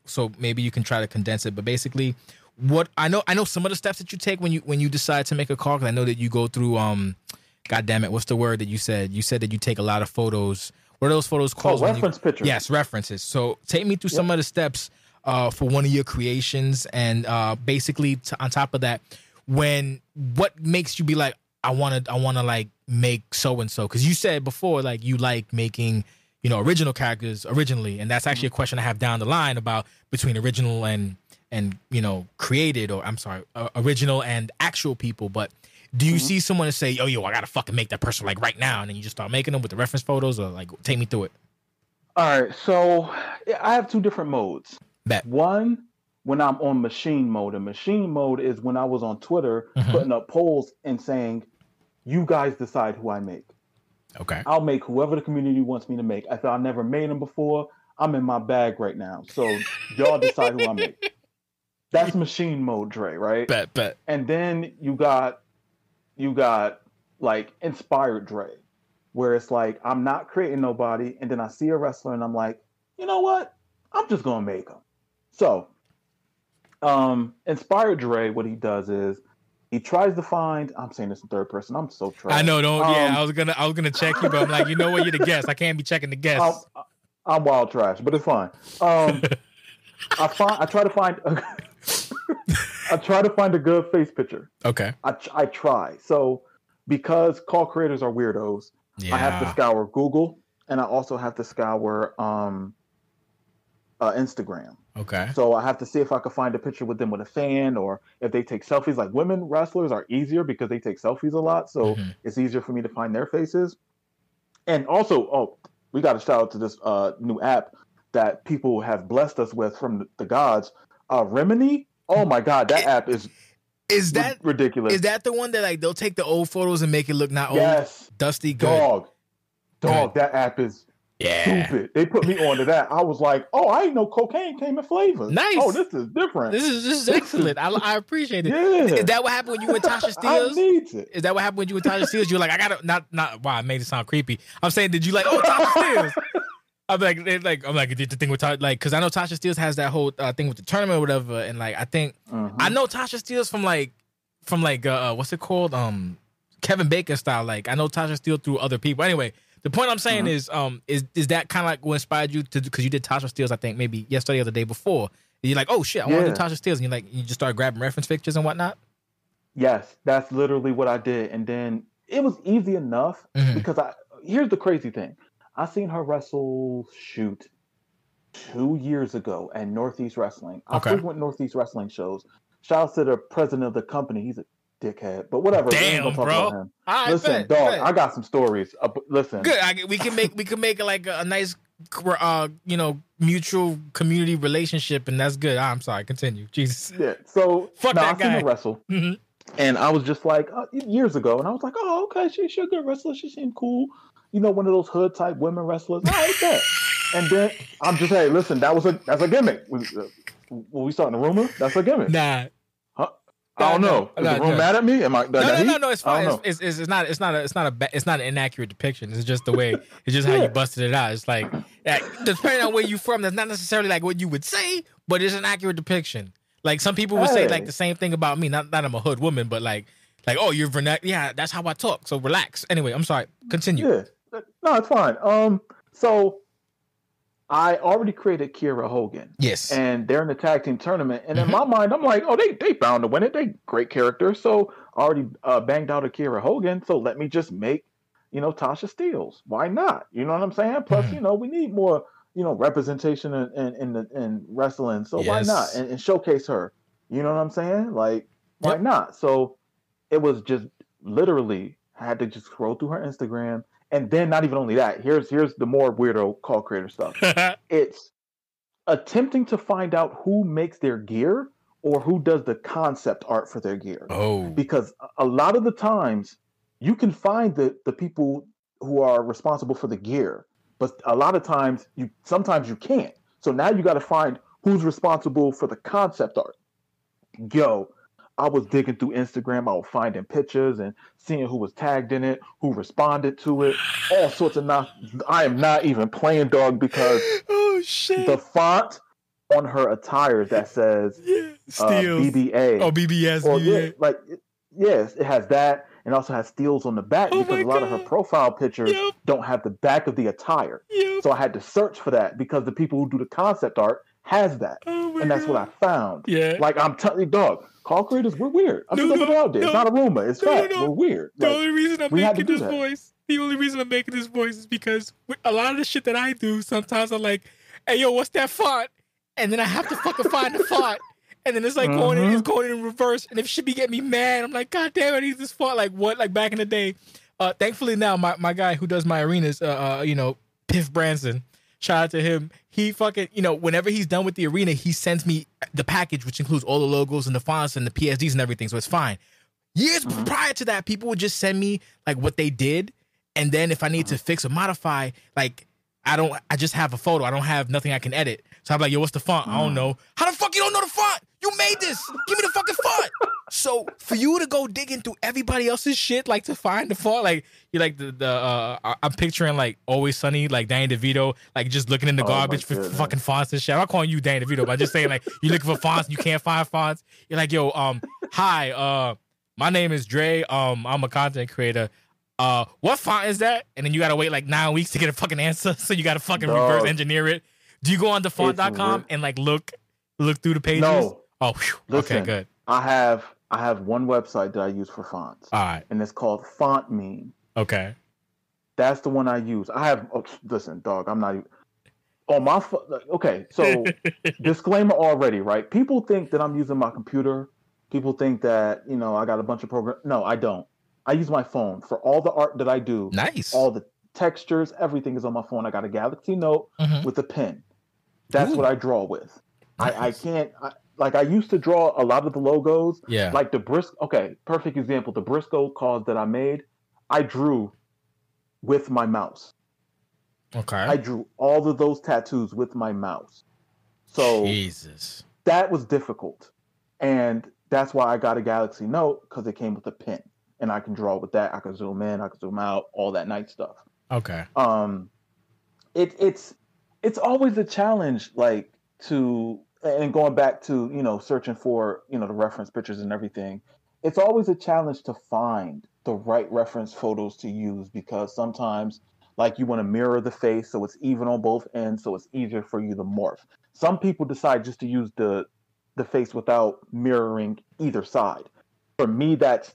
So maybe you can try to condense it, but basically, what I know some of the steps that you take when you decide to make a call, because I know that you go through God damn it, what's the word that you said? You said that you take a lot of photos. What are those photos called? Reference pictures. Yes, references. So take me through some of the steps for one of your creations, and basically on top of that, what makes you be like, I wanna like make so and so, because you said before like you like making original characters originally, and that's actually a question I have down the line about between original and created, or I'm sorry, original and actual people. But do you see someone and say, yo, I gotta fucking make that person like right now, and then you just start making them with the reference photos, or like take me through it? All right, so I have 2 different modes. One, when I'm on machine mode, and machine mode is when I was on Twitter putting up polls and saying, you guys decide who I make. Okay. I'll make whoever the community wants me to make. I thought I never made them before. I'm in my bag right now. So y'all decide who I make. That's machine mode, Dre, right? Bet. And then you got like inspired Dre, where it's like I'm not creating nobody, and then I see a wrestler and I'm like, you know what? I'm just gonna make him. So inspired Dre, what he does is he tries to find. I'm saying this in third person. I'm so trash. I know. Don't. I was gonna check you, but I'm like, you know what? You're the guest. I can't be checking the guests. I'm wild trash, but it's fine. I try to find. I try to find a good face picture. Okay. I try. So because CAW creators are weirdos, I have to scour Google, and I also have to scour Instagram. Okay. So I have to see if I can find a picture with them with a fan, or if they take selfies. Like women wrestlers are easier because they take selfies a lot, so it's easier for me to find their faces. And also, we got to shout out to this new app that people have blessed us with from the gods. Remini. Oh my God, that app is that ridiculous? Is that the one that like they'll take the old photos and make it look not old? Yes. Dusty. Good. Dog. That app is stupid. They put me onto that. I was like, oh, I didn't know cocaine came in flavors. Nice. Oh, this is different. This is excellent. I appreciate it. Yeah. Is that what happened when you and Tasha Steele? I need it. Is that what happened when you and Tasha Steele? You're like, I gotta not. Wow, I made it sound creepy. I'm saying, did you like? Oh, Tasha Steele. I'm like, did the thing with Tasha, like, because I know Tasha Steele has that whole thing with the tournament or whatever, and like, I think I know Tasha Steele's from what's it called? Kevin Bacon style. Like, I know Tasha Steele through other people. Anyway, the point I'm saying is that kind of like what inspired you to, because you did Tasha Steele's, I think maybe yesterday or the day before. And you're like, oh shit, I want to do Tasha Steele's, and you just start grabbing reference pictures and whatnot. Yes, that's literally what I did, and then it was easy enough because here's the crazy thing. I seen her wrestle 2 years ago at Northeast Wrestling. I frequent Northeast Wrestling shows. Shout out to the president of the company. He's a dickhead, but whatever. Damn, bro. Right, listen, dog, I got some stories. Listen, good. We can make like a nice, mutual community relationship, and that's good. I'm sorry. Continue. Jesus. Yeah. So fuck that guy. I seen her wrestle, and I was just like years ago, and I was like, oh, okay, she's a good wrestler. She seemed cool. One of those hood type women wrestlers. I like that. And then I'm just, hey, listen, that's a gimmick. Were we starting a rumor? That's a gimmick. Nah. Huh? I don't know. Is the room mad at me? Am I? No. It's fine. It's not an inaccurate depiction. It's just the way. It's just how you busted it out. It's like depending on where you're from, that's not necessarily like what you would say, but it's an accurate depiction. Like some people would say like the same thing about me. Not that I'm a hood woman, but like, oh, you're vernacular. Yeah, that's how I talk. So relax. Anyway, I'm sorry. Continue. Yeah. No, it's fine. So I already created Kiera Hogan. Yes. And they're in the tag team tournament. And in my mind, I'm like, oh, they bound to win it. They great character. So I already banged out a Kiera Hogan. So let me just make, Tasha Steele's. Why not? You know what I'm saying? Plus, we need more, representation in wrestling. So why not? And showcase her. You know what I'm saying? Like, why not? So it was just literally had to just scroll through her Instagram. And then not even only that, here's the more weirdo CAW Creator stuff. It's attempting to find out who makes their gear or who does the concept art for their gear. Oh. Because a lot of the times you can find the people who are responsible for the gear, but a lot of times sometimes you can't. So now you got to find who's responsible for the concept art. Yo, I was digging through Instagram. I was finding pictures and seeing who was tagged in it, who responded to it, all sorts of I am not even playing, dog, because the font on her attire that says BBA. Oh, BBS. Yes, it has that, and also has steals on the back because a lot of her profile pictures don't have the back of the attire. So I had to search for that because the people who do the concept art has that, and that's what I found. Yeah, like I'm telling you, dog. CAW Creators, we're weird. I'm just putting it out there. It's not a rumor. It's fact. We're weird. The only reason I'm making this voice is because a lot of the shit that I do, sometimes I'm like, hey, yo, what's that font? And then I have to fucking find the font. And then it's like going in reverse. And if shit be getting me mad, I'm like, God damn, I need this font. Like what? Like back in the day. Thankfully now, my guy who does my arenas, Piff Branson, shout out to him. He fucking, whenever he's done with the arena, he sends me the package, which includes all the logos and the fonts and the PSDs and everything. So it's fine. Years prior to that, people would just send me like what they did. And then if I need to fix or modify, like I just have a photo. I don't have nothing I can edit. So I'm like, yo, what's the font? I don't know. How the fuck you don't know the font? You made this. Give me the fucking font. So for you to go digging through everybody else's shit, like to find the font, like you're like I'm picturing like Always Sunny, like Danny DeVito, like just looking in the garbage for fucking fonts and shit. I'm not calling you Danny DeVito, but I'm just saying like you're looking for fonts, and you can't find fonts. You're like, yo, hi, my name is Dre. I'm a content creator. What font is that? And then you gotta wait like 9 weeks to get a fucking answer. So you gotta fucking reverse engineer it. Do you go on font.com and like look through the pages? No. Oh, listen, okay, good. I have one website that I use for fonts. All right. And it's called Font Meme. Okay. That's the one I use. Listen, dog, I'm not even on my okay, so disclaimer already, right? People think that I'm using my computer. People think that, I got a bunch of programs. No, I don't. I use my phone for all the art that I do. Nice. All the textures, everything is on my phone. I got a Galaxy Note with a pen. That's what I draw with. Nice. I used to draw a lot of the logos. Yeah. Like the perfect example. The Briscoe cause that I made, I drew with my mouse. Okay. I drew all of those tattoos with my mouse. So Jesus. That was difficult. And that's why I got a Galaxy Note, because it came with a pen. And I can draw with that. I can zoom in, I can zoom out, all that nice stuff. Okay. It's always a challenge, like, and going back to, you know, searching for, you know, the reference pictures and everything. It's always a challenge to find the right reference photos to use, because sometimes, like, you want to mirror the face so it's even on both ends, so it's easier for you to morph. Some people decide just to use the face without mirroring either side. For me, that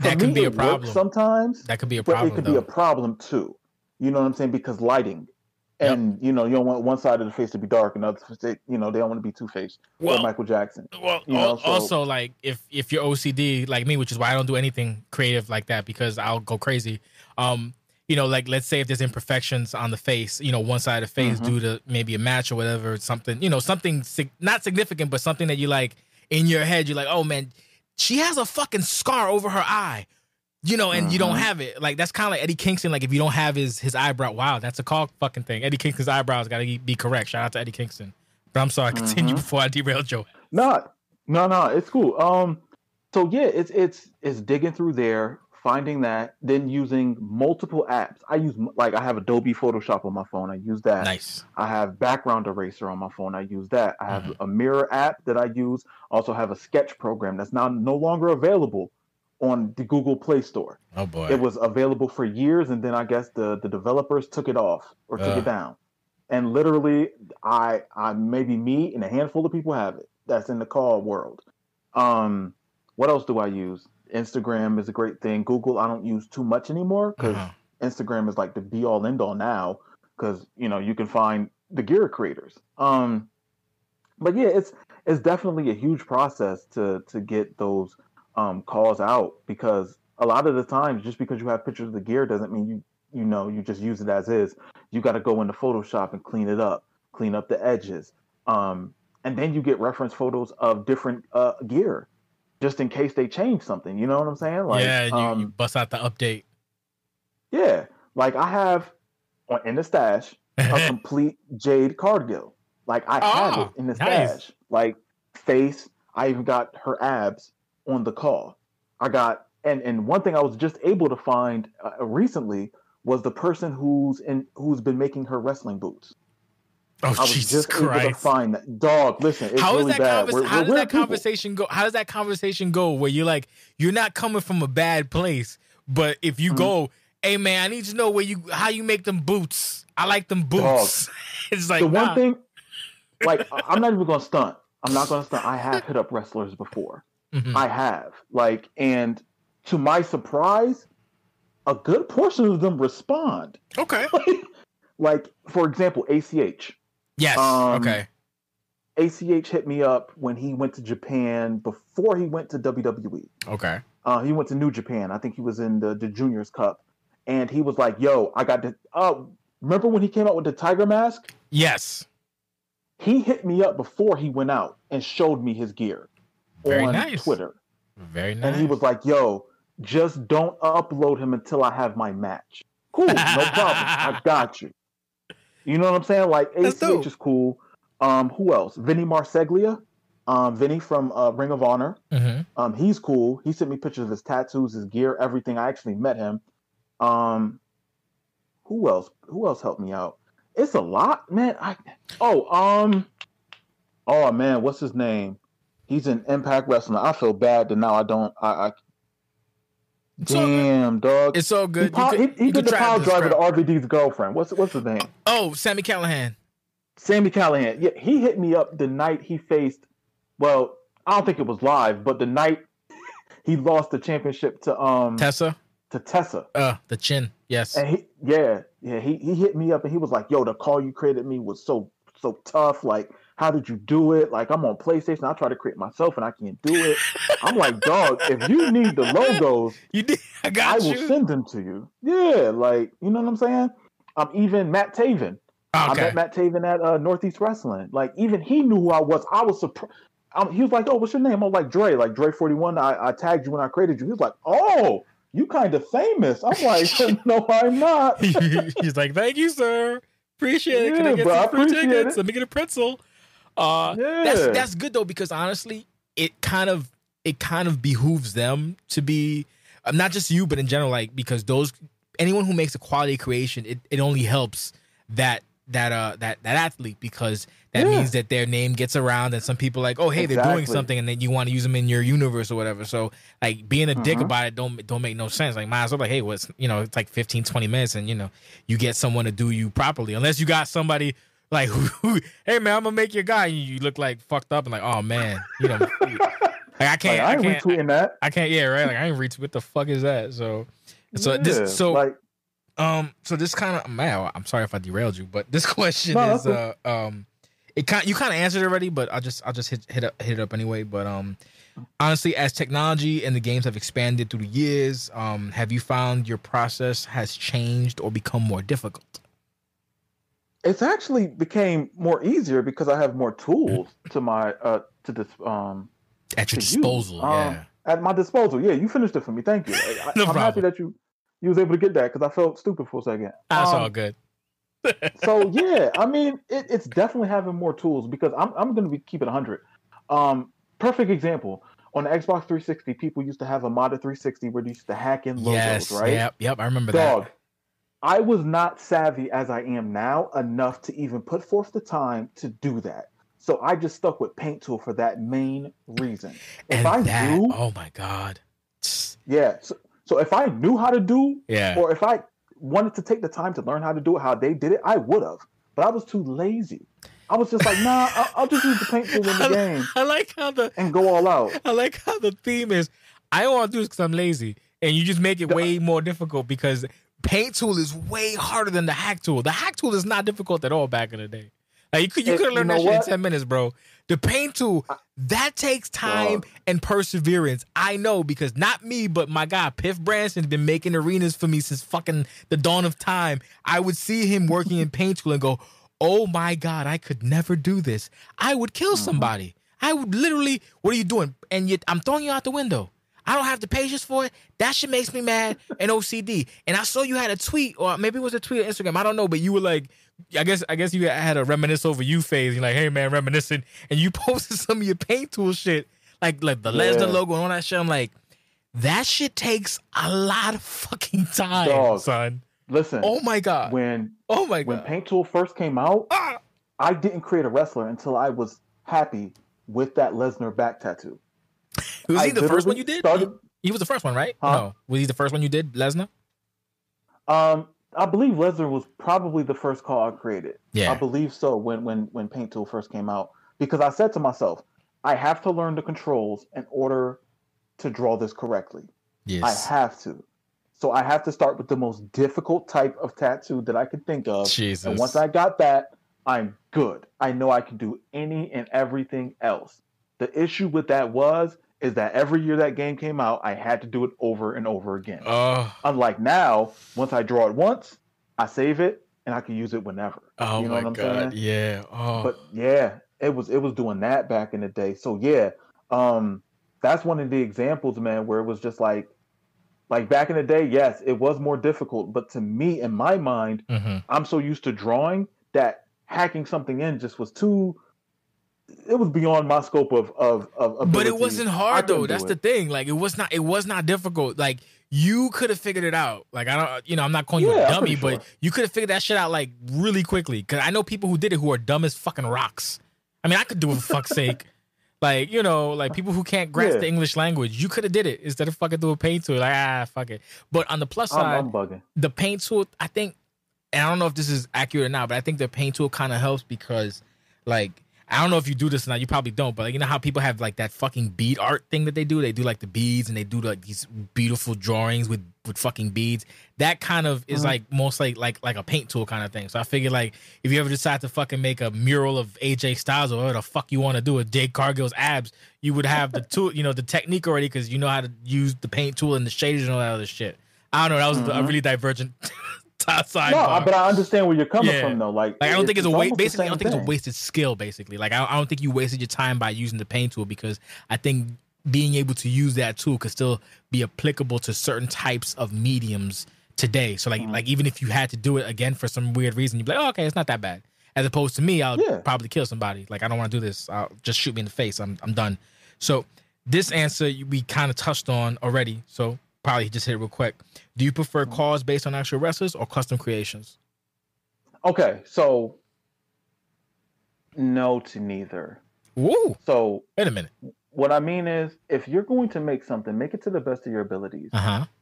could be a problem. Sometimes that could be a problem. But it could be a problem too. You know what I'm saying? Because lighting, and you know, you don't want one side of the face to be dark, and the other, you know, they don't want to be Two-Face or Michael Jackson. Well, you know, also like if you're OCD like me, which is why I don't do anything creative like that, because I'll go crazy. You know, like, let's say if there's imperfections on the face, you know, one side of the face due to maybe a match or whatever, something, you know, something not significant, but something that you like in your head, you're like, oh man, she has a fucking scar over her eye, you know, and you don't have it. Like, that's kind of like Eddie Kingston. Like, if you don't have his eyebrow, wow, that's a CAW fucking thing. Eddie Kingston's eyebrows got to be correct. Shout out to Eddie Kingston. But I'm sorry, continue before I derail Joe. No, it's cool. So yeah, it's digging through there, finding that, then using multiple apps. I have Adobe Photoshop on my phone. I use that. Nice. I have background eraser on my phone. I use that. I have a mirror app that I use. Also have a sketch program that's now no longer available on the Google Play Store. Oh boy. It was available for years, and then I guess the developers took it off or took it down. And literally, I maybe me and a handful of people have it. That's in the CAW world. What else do I use? Instagram is a great thing. Google, I don't use too much anymore, because Instagram is like the be all end all now, because, you know, you can find the gear creators. But yeah, it's definitely a huge process to get those calls out, because a lot of the times, just because you have pictures of the gear doesn't mean you just use it as is. You got to go into Photoshop and clean up the edges, and then you get reference photos of different gear, just in case they change something. You know what I'm saying? Like, yeah, you bust out the update. Yeah, like I have in the stash a complete Jade Cargill. Like, I have it in the stash. Like, face. I even got her abs on the CAW. I got, and one thing I was just able to find recently was the person who's been making her wrestling boots. Oh, I was Jesus just Christ. able to find that. Dog, listen, it's how really bad. How does that conversation go? How does that conversation go where you're like, you're not coming from a bad place, but if you go, hey man, I need to know how you make them boots. I like them boots. Dog. It's like, one thing, like, I'm not even going to stunt. I'm not going to stunt. I have hit up wrestlers before. I have. Like, and to my surprise, a good portion of them respond. Okay. Like, for example, ACH. Yes. Okay. ACH hit me up when he went to Japan before he went to WWE. Okay. He went to New Japan. I think he was in the Juniors Cup. And he was like, yo, I got to... remember when he came out with the Tiger Mask? Yes. He hit me up before he went out and showed me his gear on Twitter. Very nice. And he was like, yo, just don't upload him until I have my match. Cool, no problem. I got you. You know what I'm saying? Like, ACH is cool. Who else? Vinny Marseglia. Vinny from Ring of Honor. He's cool. He sent me pictures of his tattoos, his gear, everything. I actually met him. Who else? Who else helped me out? It's a lot, man. Oh man, what's his name? He's in Impact Wrestling. I feel bad that now I don't. Damn, dog. It's so good. He did the power driver to RVD's girlfriend. What's his name? Oh, Sami Callihan. Sammy Callahan. Yeah, he hit me up the night he faced. Well, I don't think it was live, but the night he lost the championship to Tessa. To Tessa. The chin. Yes. And he hit me up and he was like, "Yo, the call you created me was so tough. Like, how did you do it? Like, I'm on PlayStation, I try to create myself and I can't do it. I'm like, dog, if you need the logos, I will send them to you. Yeah, like, you know what I'm saying? Even Matt Taven. I met Matt Taven at Northeast Wrestling. Like, even he knew who I was. I was surprised. He was like, "Oh, what's your name?" I was like, "Dre." Like, Dre41. I tagged you when I created you. He was like, "Oh, you kind of famous." I'm like, "No, I'm not." He's like, "Thank you, sir. Appreciate it. Can I get some free tickets? Let me get a pretzel." That's good though, because honestly, it kind of behooves them to be not just you, but in general, like, because anyone who makes a quality creation, it only helps that athlete, because that means that their name gets around and some people like, oh, hey, they're doing something, and then you want to use them in your universe or whatever. So like being a dick about it don't make no sense. Like, might as well like, hey, it's like 15, 20 minutes and you get someone to do you properly, unless you got somebody like who hey man, I'm gonna make your guy, and you look like fucked up and like, oh man, like I can't retweeting that. I can't, yeah, right. Like I ain't retweet. What the fuck is that? So this kind of, man, I'm sorry if I derailed you, but this question is you kind of answered already, but I'll just hit it up anyway. But honestly, as technology and the games have expanded through the years, have you found your process has changed or become more difficult? It's actually became more easier because I have more tools to my at your disposal. At my disposal. Yeah, you finished it for me. Thank you. No I'm problem. happy that you was able to get that, because I felt stupid for a second. That's all good. So yeah, I mean, it's definitely having more tools, because I'm going to be keeping 100. Perfect example, on the Xbox 360, people used to have a modded 360 where they used to hack in logos, right? Yep, I remember that. I was not savvy as I am now enough to even put forth the time to do that. So I just stuck with Paint Tool for that main reason. Oh my God. Yeah. So if I knew how to do, or if I wanted to take the time to learn how to do it, how they did it, I would have. But I was too lazy. I was just like, nah, I'll just use the Paint Tool in the game. I like how and go all out. I like how the theme is, I don't want to do this because I'm lazy. And you just make it way more difficult, because Paint Tool is way harder than the Hack Tool. The Hack Tool is not difficult at all back in the day. Like you could have learned that shit in 10 minutes, bro. The Paint Tool, that takes time and perseverance. I know, because not me, but my guy Piff Branson's been making arenas for me since fucking the dawn of time. I would see him working in Paint Tool and go, oh my God, I could never do this. I would kill somebody. I would literally, what are you doing? And I'm throwing you out the window. I don't have the patience for it. That shit makes me mad and OCD. And I saw you had a tweet, or maybe it was a tweet on Instagram, I don't know, but you were like, I guess you had a reminisce over you phase. You're like, hey man, reminiscing, and you posted some of your Paint Tool shit, like the Lesnar logo and all that shit. I'm like, that shit takes a lot of fucking time, son. Listen, oh my God, when Paint Tool first came out, I didn't create a wrestler until I was happy with that Lesnar back tattoo. Was he the first one you did? He was the first one, right? Huh? No, was he the first one you did, Lesnar? I believe Lesnar was probably the first call I created. Yeah, I believe so. When Paint Tool first came out, because I said to myself, I have to learn the controls in order to draw this correctly. Yes, I have to. So I have to start with the most difficult type of tattoo that I could think of. Jesus. And once I got that, I'm good. I know I can do any and everything else. The issue with that is that every year that game came out, I had to do it over and over again. Unlike now, once I draw it once, I save it and I can use it whenever. Oh, you know what I'm saying? Yeah. But yeah, it was doing that back in the day. So yeah, that's one of the examples, man, where it was just like back in the day, yes, it was more difficult. But to me, in my mind, I'm so used to drawing that hacking something in just was too. It was beyond my scope of ability. But it wasn't hard though. That's the thing. Like it was not difficult. Like you could have figured it out. Like I'm not calling you a dummy, but you could have figured that shit out like really quickly. Cause I know people who did it who are dumb as fucking rocks. I mean, I could do it for fuck's sake. Like, like people who can't grasp the English language, you could have did it instead of fucking doing Paint Tool. Like, fuck it. But on the plus side, I'm bugging. The Paint Tool, I think, and I don't know if this is accurate or not, but I think the Paint Tool kind of helps because, like, I don't know if you do this or not. You probably don't, but like, you know how people have like that fucking bead art thing that they do? They do like the beads and they do like these beautiful drawings with fucking beads. That kind of is like most like a paint tool kind of thing. So I figured like if you ever decide to fucking make a mural of AJ Styles or whatever the fuck you want to do with Jade Cargill's abs, you would have the tool, you know, the technique already because you know how to use the paint tool and the shaders and all that other shit. I don't know. That was a really divergent sidebar. No, but I understand where you're coming from though. Like I don't think it's a waste. Basically, I don't think it's a wasted skill. Basically, like I don't think you wasted your time by using the paint tool because I think being able to use that tool could still be applicable to certain types of mediums today. So like even if you had to do it again for some weird reason, you'd be like, oh, okay, it's not that bad. As opposed to me, I'll probably kill somebody. Like I don't want to do this. I'll just shoot me in the face. I'm done. So this answer we kind of touched on already. So probably just hit it real quick. Do you prefer CAWs based on actual wrestlers or custom creations? Okay, so no to neither. Woo. So wait a minute. What I mean is, if you're going to make something, make it to the best of your abilities.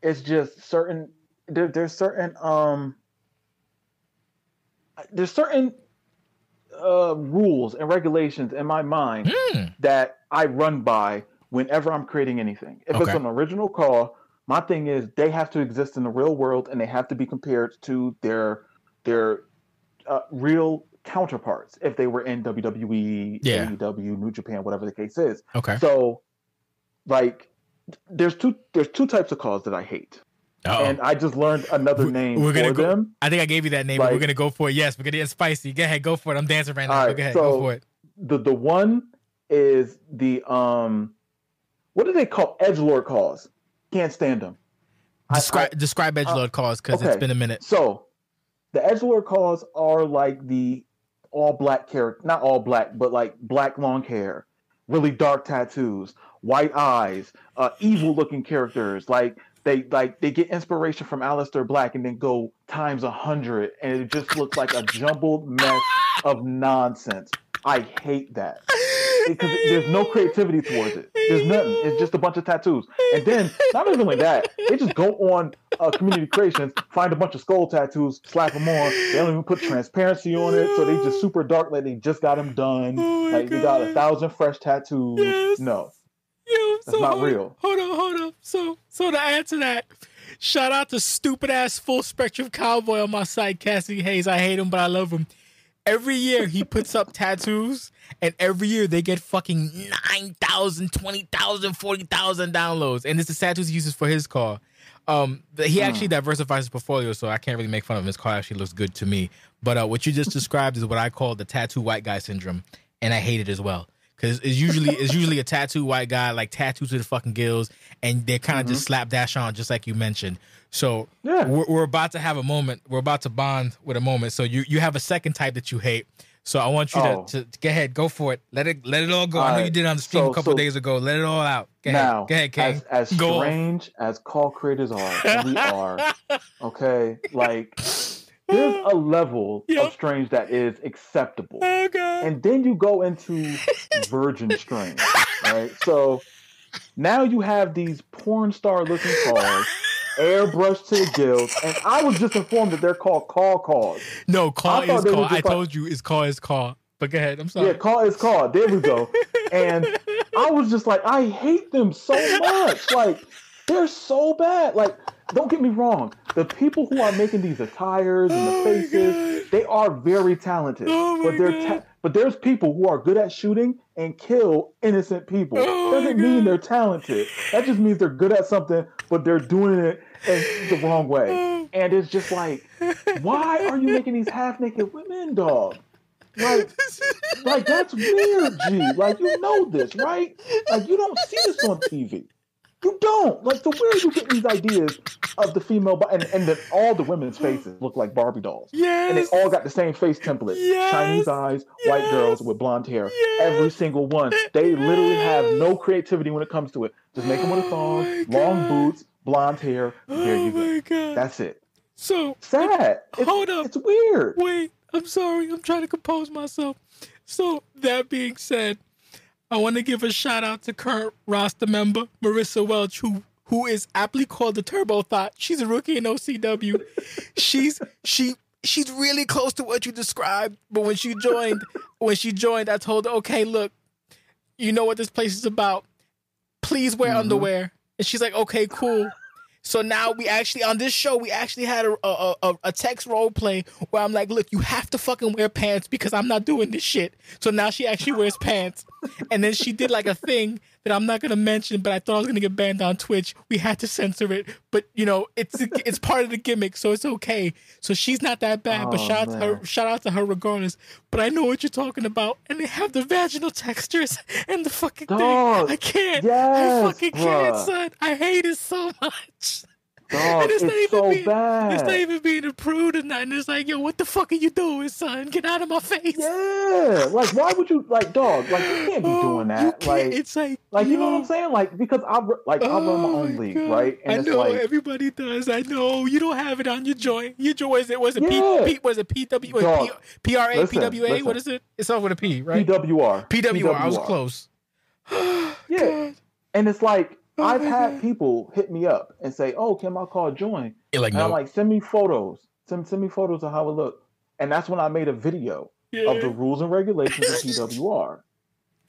It's just certain. There's certain rules and regulations in my mind that I run by whenever I'm creating anything. If it's an original CAW, my thing is they have to exist in the real world and they have to be compared to their real counterparts if they were in WWE, AEW, New Japan, whatever the case is. Okay. So, like, there's two types of CAWs that I hate. And I just learned another name for them. I think I gave you that name. Like, we're gonna go for it. Yes, we're gonna get spicy. Go ahead, go for it. I'm dancing right now. Right, go ahead, so go for it. The one is the what do they call edgelord CAWs? Can't stand them. Describe edgelord CAWs because it's been a minute. So the edgelord CAWs are like the all black character, not all black, but like black long hair, really dark tattoos, white eyes, evil looking characters. Like they get inspiration from Aleister Black and then go times 100, and it just looks like a jumbled mess of nonsense. I hate that because there's no creativity towards it. There's nothing. It's just a bunch of tattoos. And then, not even like that, they just go on Community Creations, find a bunch of skull tattoos, slap them on. They don't even put transparency on it, so they just super dark, like they just got them done. Like they got 1,000 fresh tattoos. Yes. No, that's not real. Hold on. So to add to that, shout out to stupid ass Full Spectrum Cowboy on my site, Cassie Hayes. I hate him, but I love him. Every year he puts up tattoos, and every year they get fucking 9,000, 20,000, 40,000 downloads. And it's the tattoos he uses for his CAW. He actually diversifies his portfolio, so I can't really make fun of him. His CAW actually looks good to me. But what you just described is what I call the tattoo white guy syndrome, and I hate it as well. Because it's usually a tattoo white guy, like tattoos to the fucking gills, and they're kind of just slapdash on, just like you mentioned. So we're about to have a moment. We're about to bond with a moment. So you have a second type that you hate. So I want you to go ahead, go for it. Let it all go. I know you did it on the stream a couple of days ago. Let it all out. Go ahead, King. As strange as CAW creators are, and we are, okay, like there's a level of strange that is acceptable. Okay. And then you go into virgin strange, right? So now you have these porn star looking CAWs, airbrushed to the gills, and I was just informed that they're called CAWs. No, CAW is CAW. I told you it's CAW. But go ahead, I'm sorry. Yeah, CAW is CAW. There we go. And I was just like, I hate them so much. Like, they're so bad. Like, don't get me wrong. The people who are making these attires and the faces, they are very talented. But there's people who are good at shooting and kill innocent people. Doesn't mean they're talented. That just means they're good at something, but they're doing it in the wrong way. And it's just like, why are you making these half-naked women, dog? Like that's weird, G. Like, you know this, right? Like, you don't see this on TV. You don't. Like, so where are you getting these ideas of the female body? And then all the women's faces look like Barbie dolls. Yes. And they all got the same face template. Yes. Chinese eyes, white girls with blonde hair. Yes. Every single one. They literally have no creativity when it comes to it. Just make them with a thong, long boots, blonde hair. There you go. God. That's it. So sad. Hold up. It's weird. Wait, I'm sorry. I'm trying to compose myself. So that being said, I want to give a shout out to current roster member Marissa Welch, who is aptly called the Turbo Thought. She's a rookie in OCW. She she's really close to what you described. But when she joined, I told her, okay, look, you know what this place is about. Please wear underwear. And she's like, okay, cool. So now we actually, on this show, we actually had a text role play where I'm like, look, you have to fucking wear pants because I'm not doing this shit. So now she actually wears pants. And then she did like a thing that I'm not going to mention, but I thought I was going to get banned on Twitch. We had to censor it. But, you know, it's part of the gimmick, so it's okay. So she's not that bad, but shout out to her regardless. But I know what you're talking about. And they have the vaginal textures and the fucking thing. I can't. Yes, I fucking can't, son. I hate it so much. Dog, it's so bad. It's not even being a prude or nothing. It's like, yo, what the fuck are you doing, son? Get out of my face. Yeah. Like, why would you, like, dog, like, you can't be doing that. Like, it's like you know what I'm saying? Like, because I run my own league, right? And I it's know, like, everybody does. I know. You don't have it on your joint. Your joint, was it PW, dog, PRA, listen, PWA? listen. What is it? It's off with a P, right? PWR. I was close. Yeah. And it's like, I've had people hit me up and say, "Oh, can my car join?" Like, and I'm like, "Send me photos. Send me photos of how it look." And that's when I made a video of the rules and regulations of PWR.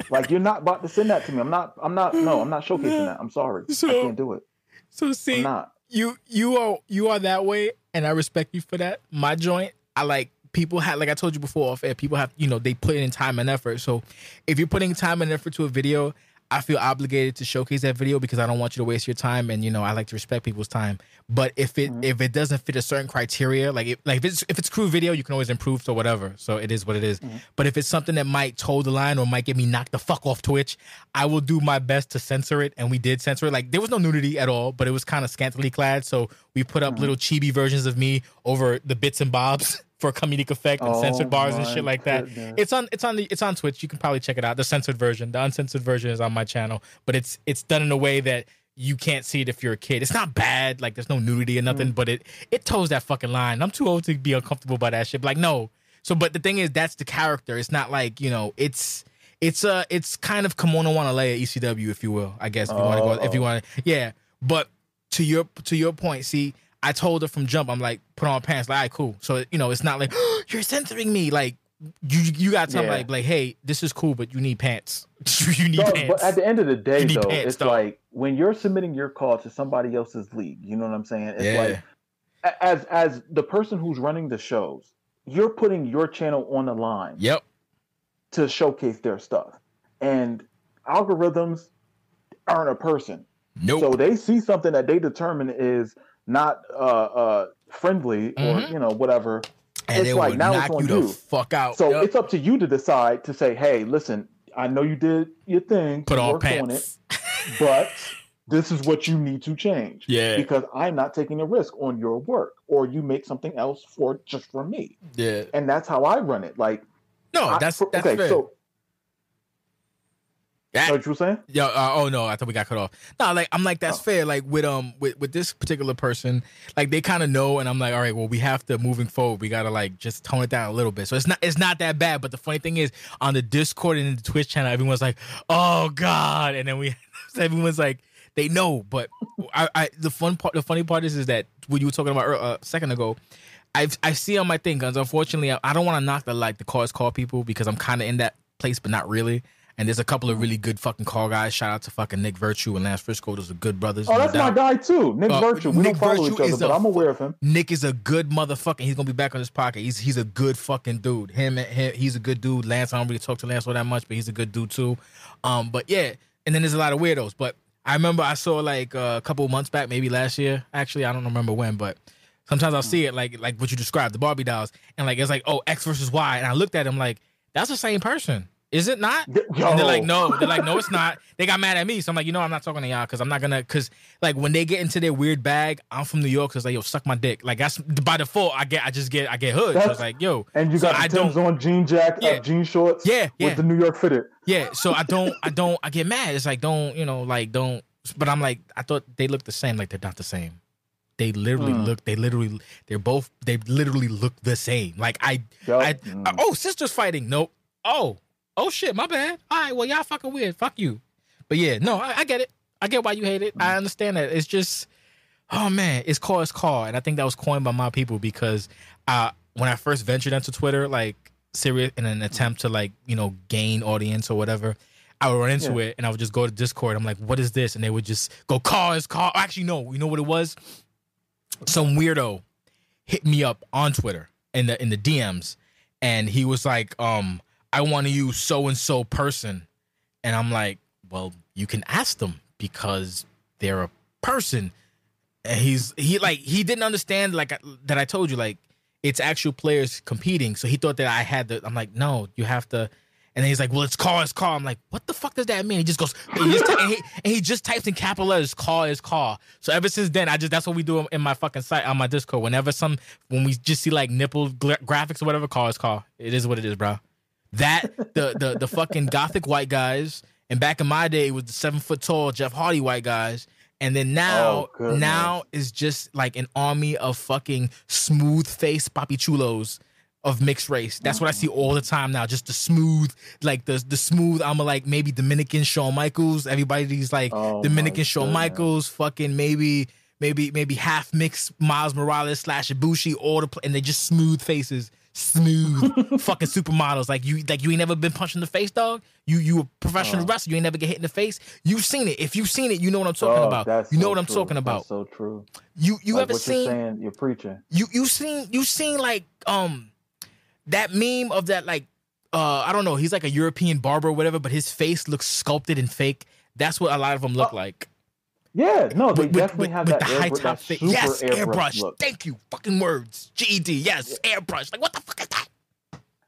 Like, you're not about to send that to me. I'm not showcasing that. I'm sorry. I can't do it. So see, you are that way, and I respect you for that. My joint, I like people have, like I told you before off air, people have, you know, they put in time and effort. So if you're putting time and effort to a video, I feel obligated to showcase that video because I don't want you to waste your time, and you know I like to respect people's time. But if it doesn't fit a certain criteria, if it's crew video, you can always improve, so whatever. So it is what it is. But if it's something that might toe the line or might get me knocked the fuck off Twitch, I will do my best to censor it, and we did censor it. Like, there was no nudity at all, but it was kind of scantily clad, so we put up little chibi versions of me over the bits and bobs for comedic effect and censored bars and shit like that. It's on Twitch. You can probably check it out. The censored version, the uncensored version is on my channel, but it's done in a way that you can't see it if you're a kid. It's not bad. Like, there's no nudity or nothing, but it toes that fucking line. I'm too old to be uncomfortable by that shit. But like, no. So, but the thing is, that's the character. It's not like, you know, it's kind of Kimono Wanalea ECW, if you will. I guess if you want to, yeah. But to your point, see, I told her from jump, I'm like, put on pants. Like, all right, cool. So, you know, it's not like, oh, you're censoring me. Like, you got something like, hey, this is cool, but you need pants. You need pants. But at the end of the day, though, pants, it's like when you're submitting your call to somebody else's league, you know what I'm saying? It's like, as the person who's running the shows, you're putting your channel on the line. Yep. To showcase their stuff. And algorithms aren't a person. Nope. So they see something that they determine is not friendly or, you know, whatever. And it's like, now it's on you. The fuck out. So it's up to you to decide to say, hey, listen, I know you did your thing. Put on pants. But this is what you need to change. Yeah. Because I'm not taking a risk on your work, or you make something else just for me. Yeah. And that's how I run it. Like, no, that's okay, fair. So what you were saying? Yeah. Oh no, I thought we got cut off. No, like, I'm like, that's fair. Like, with this particular person, like, they kind of know, and I'm like, all right, well, we have to, moving forward, we gotta like just tone it down a little bit. So it's not that bad. But the funny thing is, on the Discord and the Twitch channel, everyone's like, oh god, and then everyone's like, they know. But the funny part is that what you were talking about a second ago, I see on my thing, because unfortunately I don't want to knock the call people, because I'm kind of in that place, but not really. And there's a couple of really good fucking call guys. Shout out to fucking Nick Virtue and Lance Frisco. Those are good brothers. Oh, that's my guy too. Nick Virtue. We don't follow each other, but I'm aware of him. Nick is a good motherfucker. He's gonna be back on this podcast. He's a good fucking dude. He's a good dude. Lance, I don't really talk to Lance all that much, but he's a good dude too. But yeah, and then there's a lot of weirdos. But I remember I saw like a couple of months back, maybe last year. Actually, I don't remember when, but sometimes I'll see it like what you described, the Barbie dolls, and like it's like, oh, X versus Y, and I looked at him like, that's the same person. Is it not? Yo. And they're like, no, it's not. They got mad at me. So I'm like, you know, I'm not talking to y'all because I'm not going to, because like when they get into their weird bag, I'm from New York. So it's like, yo, suck my dick. Like, that's by default, I get hood. So it's like, yo. And you got the Tim's on jean jacket, jean shorts. Yeah. With the New York fitted. Yeah. So I get mad. It's like, don't. But I'm like, I thought they look the same. Like, they're not the same. They literally look the same. Like oh, sisters fighting. Nope. Oh shit, my bad. All right, well, y'all fucking weird. Fuck you. But yeah, no, I get it. I get why you hate it. I understand that. It's just, oh man, it's call. And I think that was coined by my people because when I first ventured into Twitter, like serious in an attempt to like, you know, gain audience or whatever, I would run into it and I would just go to Discord. I'm like, what is this? And they would just go, call. Actually, no, you know what it was? Some weirdo hit me up on Twitter in the DMs, and he was like, I want to use so and so person. And I'm like, well, you can ask them because they're a person. And he didn't understand like that I told you, like it's actual players competing. So he thought that I had the, I'm like, no, you have to. And then he's like, well, it's call. I'm like, what the fuck does that mean? He just goes, he just types in capital letters, call. So ever since then, that's what we do in my fucking site, on my Discord. When we just see like nipple graphics or whatever, call. It is what it is, bro. That, the fucking gothic white guys, and back in my day, it was the 7 foot tall Jeff Hardy white guys. And then now is just like an army of fucking smooth face papi chulos of mixed race. That's what I see all the time now. Just the smooth, like the smooth. I'm like maybe Dominican Shawn Michaels. Everybody's like Dominican Shawn Michaels. Fucking maybe half mixed Miles Morales / Ibushi. And they just smooth faces, smooth fucking supermodels. Like you ain't never been punched in the face, dog. You a professional wrestler. You ain't never get hit in the face. You've seen it. If you've seen it, you know what I'm talking about. You know what I'm talking about. That's so true. You like ever what seen? You're saying, you're preaching. You seen like that meme of that, like, I don't know, he's like a European barber or whatever, but his face looks sculpted and fake. That's what a lot of them look like. Yeah, no, they definitely have that high top face. Yes, airbrush. Look. Thank you. Fucking words. GED. Yes, airbrush. Like, what the fuck is that?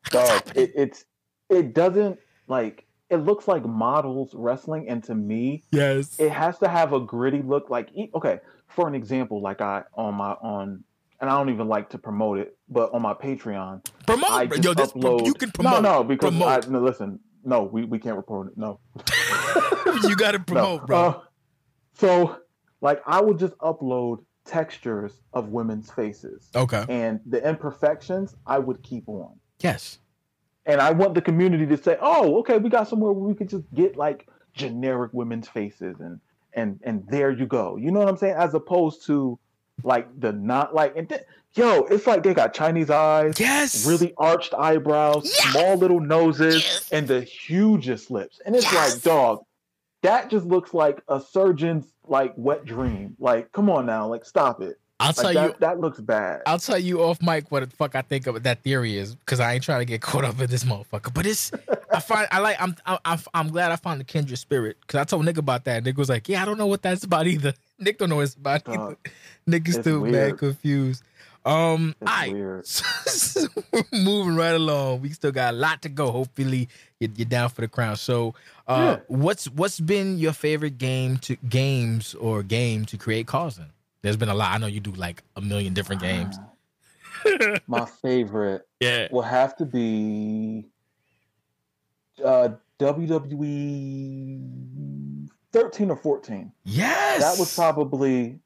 Dog, it doesn't, like, it looks like models wrestling, and to me, yes, it has to have a gritty look. Like, okay, for an example, like and I don't even like to promote it, but on my Patreon, you can promote. No, because listen, no, we can't report it. No, you got to promote, bro. So, like, I would just upload textures of women's faces. Okay, and the imperfections I would keep on. Yes, and I want the community to say, "Oh, okay, we got somewhere where we could just get like generic women's faces, and there you go." You know what I'm saying? As opposed to like the not like, it's like they got Chinese eyes, yes, really arched eyebrows, yes, small little noses, yes, and the hugest lips. And it's like, dog, that just looks like a surgeon's like wet dream. Like, come on now, like stop it. I'll tell you, that looks bad. I'll tell you off mic what the fuck I think of that theory is, because I ain't trying to get caught up in this motherfucker. But I'm glad I found the kindred spirit, because I told Nick about that. Nick was like, yeah, I don't know what that's about either. Nick don't know what it's about either. Nick is still mad confused. Weird. Moving right along. We still got a lot to go. Hopefully you're down for the crown. So what's been your favorite game to create cause in? There's been a lot. I know you do like a million different games. My favorite will have to be WWE 13 or 14. Yes. That was probably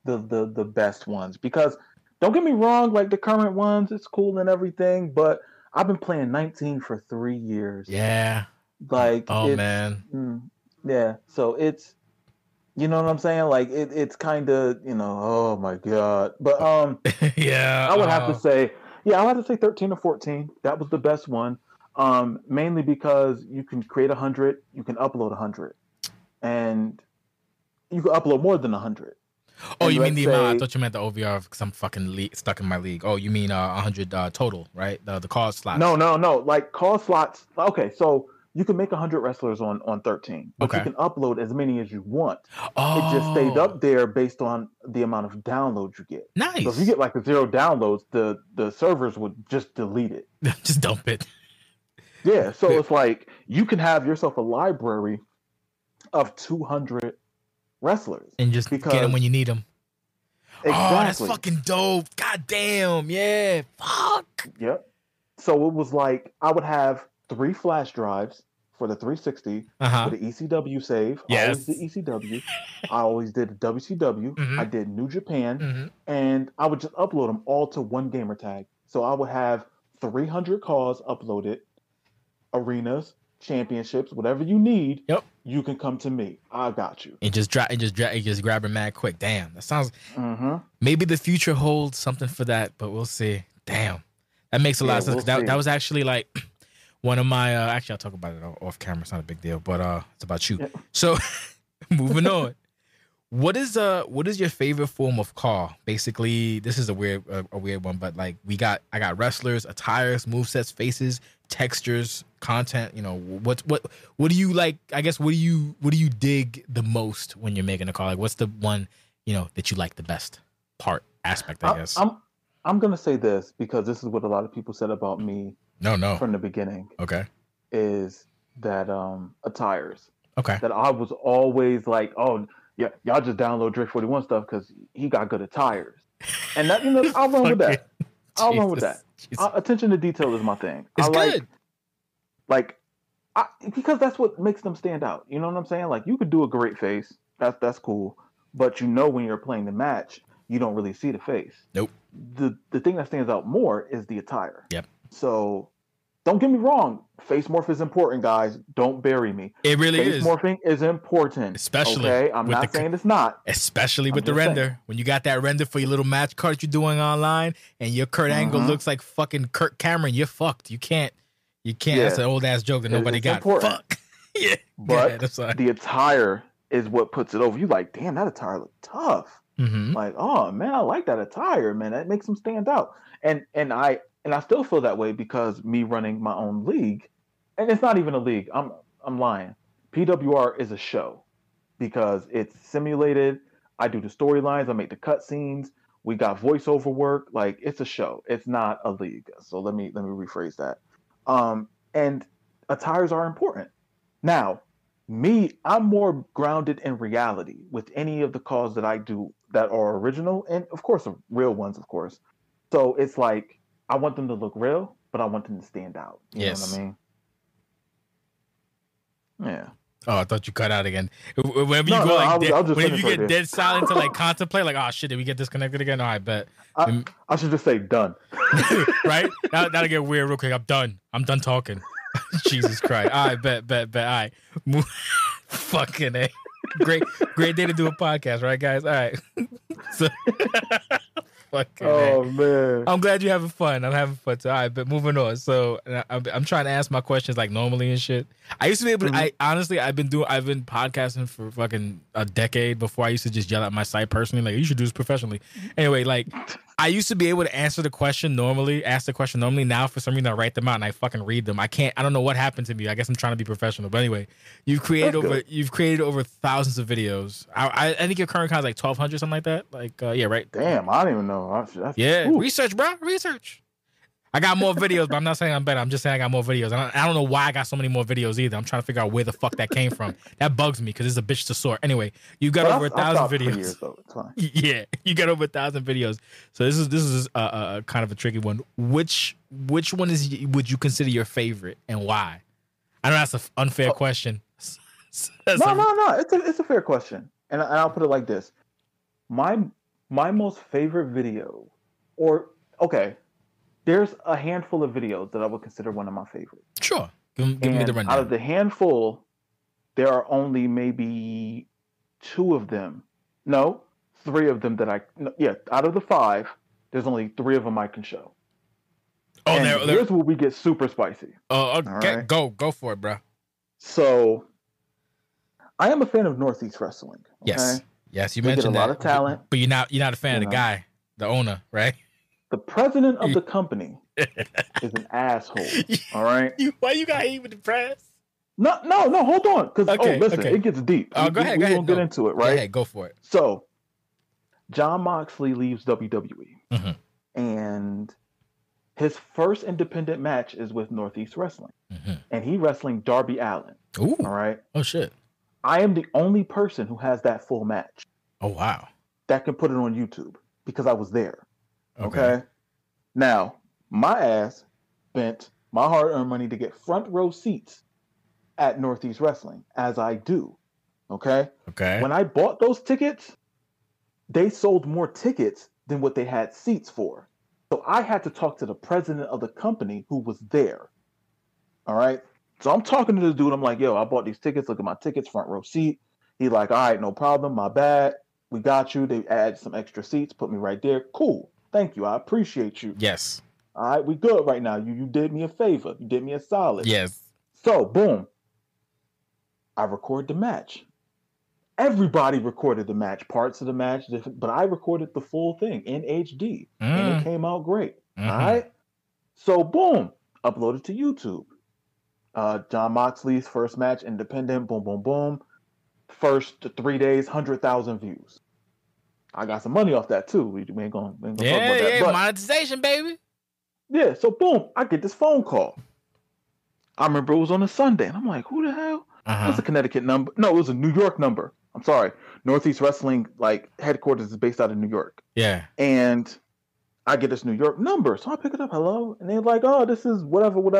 the best ones, because don't get me wrong, like the current ones, it's cool and everything, but I've been playing 19 for 3 years. Yeah. Like, man. Yeah. So it's, you know what I'm saying? Like it's kind of, oh my God. But yeah, I would have to say, I would have to say 13 or 14. That was the best one. Mainly because you can create 100, you can upload 100, and you can upload more than 100. Oh, you mean the amount? I thought you meant the OVR, because I'm fucking stuck in my league. Oh, you mean 100 total, right? The call slots. No. Like call slots. Okay, so you can make 100 wrestlers on 13, but you can upload as many as you want. Oh. It just stayed up there based on the amount of downloads you get. Nice. So if you get like 0 downloads, the servers would just delete it. Just dump it. Yeah, so it's like you can have yourself a library of 200 wrestlers. And just get them when you need them. Exactly. Oh, that's fucking dope. God damn, yeah. Fuck. Yep. So it was like I would have 3 flash drives for the 360 for the ECW save. Yes. I always did ECW. I always did WCW. Mm-hmm. I did New Japan. And I would just upload them all to one gamer tag. So I would have 300 calls uploaded, arenas, championships, whatever you need. Yep. You can come to me. I got you. And just grab it mad quick. Damn, that sounds. Maybe the future holds something for that, but we'll see. Damn, That makes a lot of sense. We'll That was actually like one of my. Actually, I'll talk about it off camera. It's not a big deal, but it's about you. Yep. So, moving on. What is your favorite form of CAW? Basically, this is a weird one, but like I got wrestlers, attires, movesets, faces, textures, content. You know, what do you like? I guess what do you dig the most when you're making a CAW? Like, what's the one that you like the best aspect? I guess I'm gonna say this because this is what a lot of people said about me. No. From the beginning. Okay. Is that attires? Okay. That I was always like, oh. Yeah, y'all just download DRE41 stuff because he got good attires, and that I'll run with that. I'll run with that. Attention to detail is my thing. It's good. Because that's what makes them stand out. You know what I'm saying? Like you could do a great face, that's cool, but when you're playing the match, you don't really see the face. Nope. The thing that stands out more is the attire. Yep. So. Don't get me wrong. Face morph is important, guys. Don't bury me. It really is. Face morphing is important. Especially. Okay? I'm not saying it's not. Especially with the render. Saying. When you got that render for your little match card you're doing online and your Kurt Angle looks like fucking Kirk Cameron, you're fucked. You can't. Yeah. That's an old ass joke that nobody got. Important. Fuck. Yeah. But the attire is what puts it over. You like, damn, that attire look tough. Mm-hmm. Like, oh man, I like that attire, man. That makes them stand out. And I still feel that way because me running my own league, and it's not even a league. I'm lying. PWR is a show because it's simulated. I do the storylines. I make the cutscenes. We got voiceover work. Like it's a show. It's not a league. So let me rephrase that. And attires are important. Now, I'm more grounded in reality with any of the calls that I do that are original, and of course, the real ones, of course. So it's like I want them to look real, but I want them to stand out. You know what I mean? Yeah. Oh, I thought you cut out again. Whenever you go you get dead silent to like contemplate, like, oh shit, did we get disconnected again? Oh, I bet. I should just say done. Right? That'll get weird real quick. I'm done. I'm done talking. Jesus Christ. All right, bet. All right. Fucking A. Great day to do a podcast, right, guys? All right. So, man. I'm glad you're having fun. I'm having fun too. All right, but moving on. So I'm trying to ask my questions like normally and shit. I used to be able to, I've been podcasting for fucking a decade before I used to just yell at my site personally, like, you should do this professionally. Anyway, like, I used to be able to ask the question normally. Now, for some reason, I write them out and I fucking read them. I don't know what happened to me. I guess I'm trying to be professional. But anyway, you've created over thousands of videos. I think your current count is like 1,200, something like that. Like, yeah, right? Damn, I don't even know. Research, bro. Research. I got more videos, but I'm not saying I'm better. I'm just saying I got more videos. I don't know why I got so many more videos either. I'm trying to figure out where the fuck that came from. That bugs me because it's a bitch to sort. Anyway, you got over 1,000 videos. Years, though. It's fine. Yeah, you got over 1,000 videos. So this is a kind of a tricky one. Which one would you consider your favorite and why? I know that's an unfair question. No. It's a fair question, and I'll put it like this: my most favorite video, there's a handful of videos that I would consider one of my favorites. Sure. Give me the rundown. Out of the handful, there are only maybe 2 of them. No, 3 of them out of the 5, there's only 3 of them I can show. Oh, and here's where we get super spicy. Oh, okay. Right? Go for it, bro. So, I am a fan of Northeast Wrestling. Okay? Yes, you mentioned that. A lot of talent. But you're not a fan of the guy, the owner, right? The president of the company is an asshole. All right. Why you got hate with the press? No. Hold on, because it gets deep. Oh, go ahead. We'll get into it, right? Go for it. So, Jon Moxley leaves WWE, and his first independent match is with Northeast Wrestling, and he wrestling Darby Allin. Ooh. All right. Oh shit. I am the only person who has that full match. Oh wow. That can put it on YouTube because I was there. Okay. Now, my ass spent my hard-earned money to get front row seats at Northeast Wrestling, as I do. Okay. When I bought those tickets, they sold more tickets than what they had seats for. So I had to talk to the president of the company who was there. All right. So I'm talking to the dude. I'm like, yo, I bought these tickets. Look at my tickets, front row seat. He like, all right, no problem. My bad. We got you. They add some extra seats, put me right there. Cool. Thank you. I appreciate you. Yes. All right, we good right now. You did me a favor. You did me a solid. Yes. So boom, I record the match. Everybody recorded the match, parts of the match, but I recorded the full thing in HD, and it came out great. All right. So boom, uploaded to YouTube. John Moxley's first match, independent. Boom, boom, boom. First 3 days, 100,000 views. I got some money off that too. We ain't gonna talk about that. Yeah, monetization, baby. Yeah. So boom, I get this phone call. I remember it was on a Sunday, and I'm like, who the hell? It was a Connecticut number. No, it was a New York number. I'm sorry. Northeast Wrestling, like, headquarters is based out of New York. Yeah. And I get this New York number. So I pick it up. Hello. And they're like, oh, this is whatever. We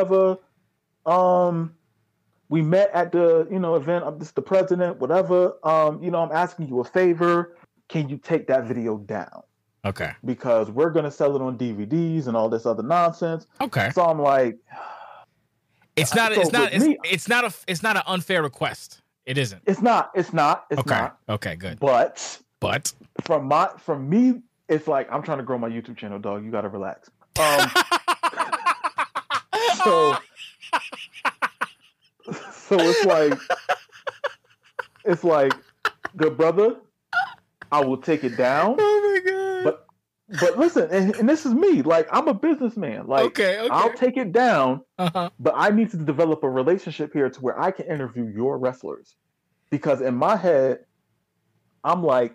met at the, event. This is the president, whatever. I'm asking you a favor. Can you take that video down? Okay. Because we're going to sell it on DVDs and all this other nonsense. Okay. So I'm like, it's not an unfair request. It isn't. It's not. Okay, good. But from me, it's like, I'm trying to grow my YouTube channel, dog. You gotta relax. So it's like, good brother, I will take it down. Oh my god. But listen, and this is me. Like, I'm a businessman. Like, okay. I'll take it down, but I need to develop a relationship here to where I can interview your wrestlers. Because in my head, I'm like,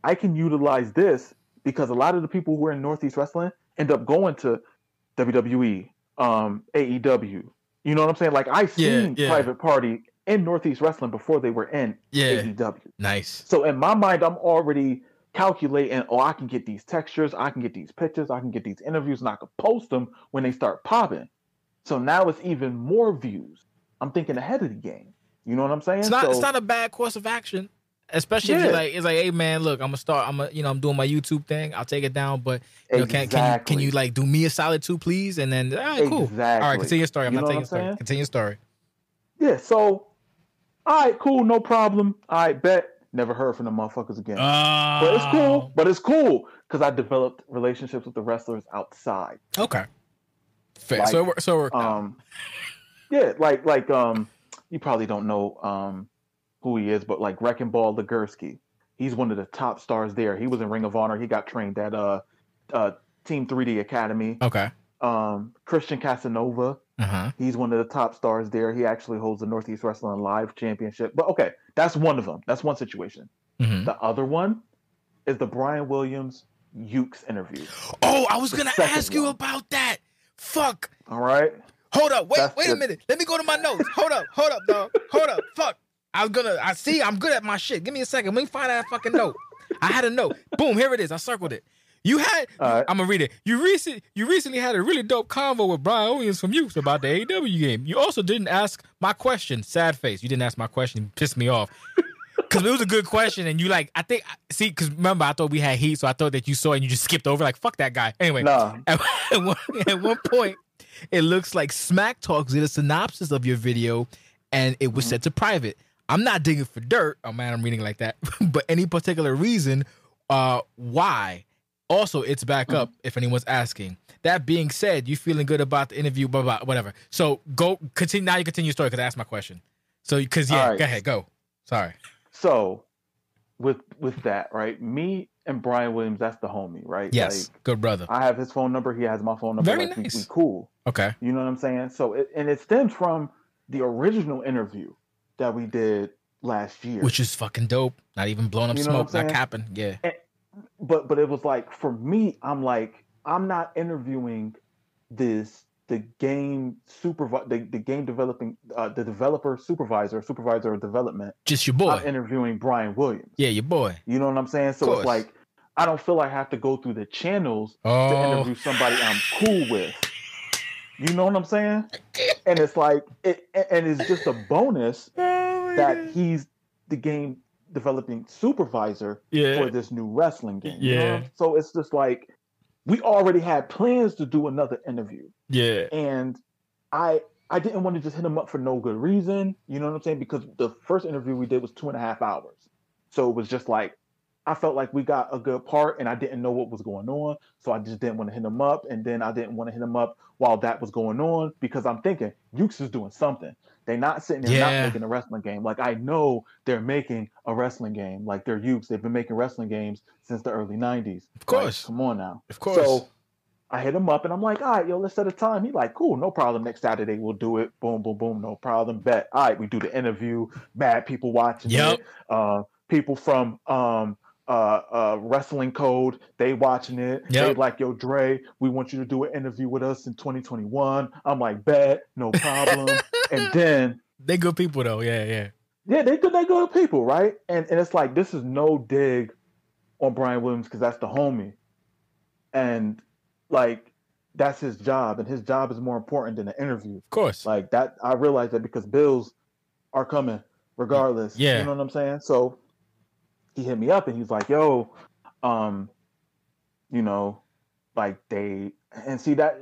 I can utilize this because a lot of the people who are in Northeast Wrestling end up going to WWE, AEW. You know what I'm saying? Like, I've seen Private Party in Northeast Wrestling before they were in AEW. Nice. So in my mind, I'm already calculating, I can get these textures, I can get these pictures, I can get these interviews, and I can post them when they start popping. So now it's even more views. I'm thinking ahead of the game. You know what I'm saying? It's not a bad course of action, especially if you're like, it's like, hey man, look, I'm doing my YouTube thing. I'll take it down, but can you like do me a solid too, please? And then, all right, cool. Exactly. All right, continue your story. I'm not taking your story. Continue your story. Yeah. So, all right, cool, no problem. All right, bet. Never heard from the motherfuckers again. But it's cool because I developed relationships with the wrestlers outside. Okay. Fair. Like, so it worked out. Yeah, like you probably don't know who he is, but like Wrecking Ball Legursky, he's one of the top stars there. He was in Ring of Honor. He got trained at Team 3D Academy. Okay. Christian Casanova, he's one of the top stars there. He actually holds the Northeast Wrestling Live Championship. But okay, that's one of them. That's one situation. The other one is the Bryan Williams Ukes interview. Oh, I was gonna ask you about that. Fuck. All right. Hold up. Wait a minute. Let me go to my notes. Hold up, dog. Hold up. Fuck. I'm good at my shit. Give me a second. Let me find that fucking note. I had a note. Boom, here it is. I circled it. I'm gonna read it. You recently had a really dope convo with Bryan Williams from Ukes about the AEW game. You also didn't ask my question. Sad face. You didn't ask my question. You pissed me off. Because it was a good question, and because remember, I thought we had heat, so I thought that you saw it and you just skipped over, like, fuck that guy. Anyway, at one point, it looks like Smack Talks did a synopsis of your video, and it was set to private. I'm not digging for dirt. Oh, man, I'm reading like that. But any particular reason why? Also, it's back up if anyone's asking. That being said, you feeling good about the interview, blah, blah, whatever. So continue. Now you continue your story because I asked my question. So, because, right. Go ahead, go. Sorry. So, with that, right? Me and Bryan Williams, that's the homie, right? Yes, like, good brother. I have his phone number. He has my phone number. Very like, nice. We cool. Okay. You know what I'm saying? So, it stems from the original interview that we did last year. Game, which is fucking dope. Not even blowing up smoke, not capping. Yeah. But it was like, for me, I'm like, I'm not interviewing the game developing, the developer supervisor of development. Just your boy. I'm interviewing Bryan Williams. Yeah, your boy. You know what I'm saying? So it's like, I don't feel like I have to go through the channels to interview somebody I'm cool with. You know what I'm saying? And it's like, and it's just a bonus that he's the game developing supervisor for this new wrestling game. Yeah. You know? So it's just like, we already had plans to do another interview. Yeah. And I didn't want to just hit him up for no good reason. You know what I'm saying? Because the first interview we did was 2.5 hours. So it was just like, I felt like we got a good part and I didn't know what was going on. So I just didn't want to hit him up. And then I didn't want to hit him up while that was going on because I'm thinking Ukes is doing something. They're not sitting there not making a wrestling game. Like, I know they're making a wrestling game. Like, they're Ukes. They've been making wrestling games since the early 90s. Of course. Like, come on now. Of course. So I hit him up and I'm like, all right, yo, let's set a time. He like, cool, no problem. Next Saturday we'll do it. Boom, boom, boom, no problem. Bet. All right, we do the interview. Mad people watching it. People from Wrestling Code, they watching it. They like, yo, Dre, we want you to do an interview with us in 2021. I'm like, bet, no problem. And then they good people though. Yeah, they good people, right? And it's like, this is no dig on Bryan Williams because that's the homie. And like, that's his job, and his job is more important than the interview. Of course. Like that, I realize that because bills are coming regardless. Yeah. You know what I'm saying? So he hit me up and he's like, yo, you know, like they, and see that,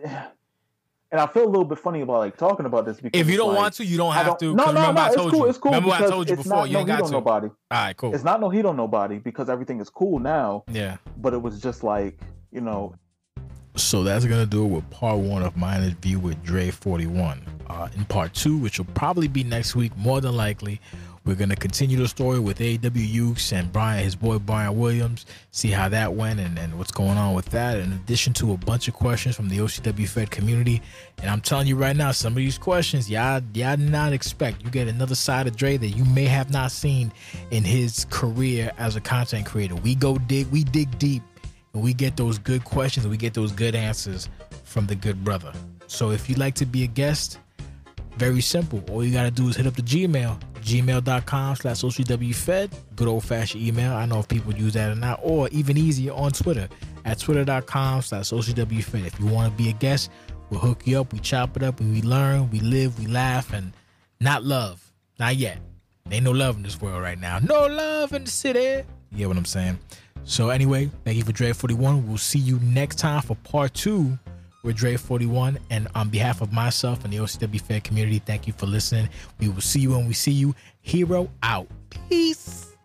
and I feel a little bit funny about like talking about this because if you don't like, want to, you don't have to. No, I told you. It's cool. Remember what I told you before? You don't got to. Nobody. All right, cool. It's not no heat on nobody because everything is cool now. Yeah. But it was just like, you know. So that's going to do it with part 1 of my interview with DRE41. In part 2, which will probably be next week, more than likely, we're going to continue the story with AEW Ukes and his boy Bryan Williams, see how that went and what's going on with that, in addition to a bunch of questions from the OCWFed community. And I'm telling you right now, some of these questions, y'all did not expect. You get another side of Dre that you may have not seen in his career as a content creator. We dig deep, and we get those good questions and we get those good answers from the good brother. So if you'd like to be a guest, very simple. All you got to do is hit up the gmail.com/OCWFed, good old-fashioned email. I know if people use that or not, or even easier on Twitter at twitter.com/OCWFed. If you want to be a guest, we'll hook you up, we chop it up, and we learn, we live, we laugh, and not love. Not yet. Ain't no love in this world right now. No love in the city. You get what I'm saying? So anyway, thank you for DRE41. We'll see you next time for part 2 with DRE41. And on behalf of myself and the OCWFed community, thank you for listening. We will see you when we see you. Hero out. Peace.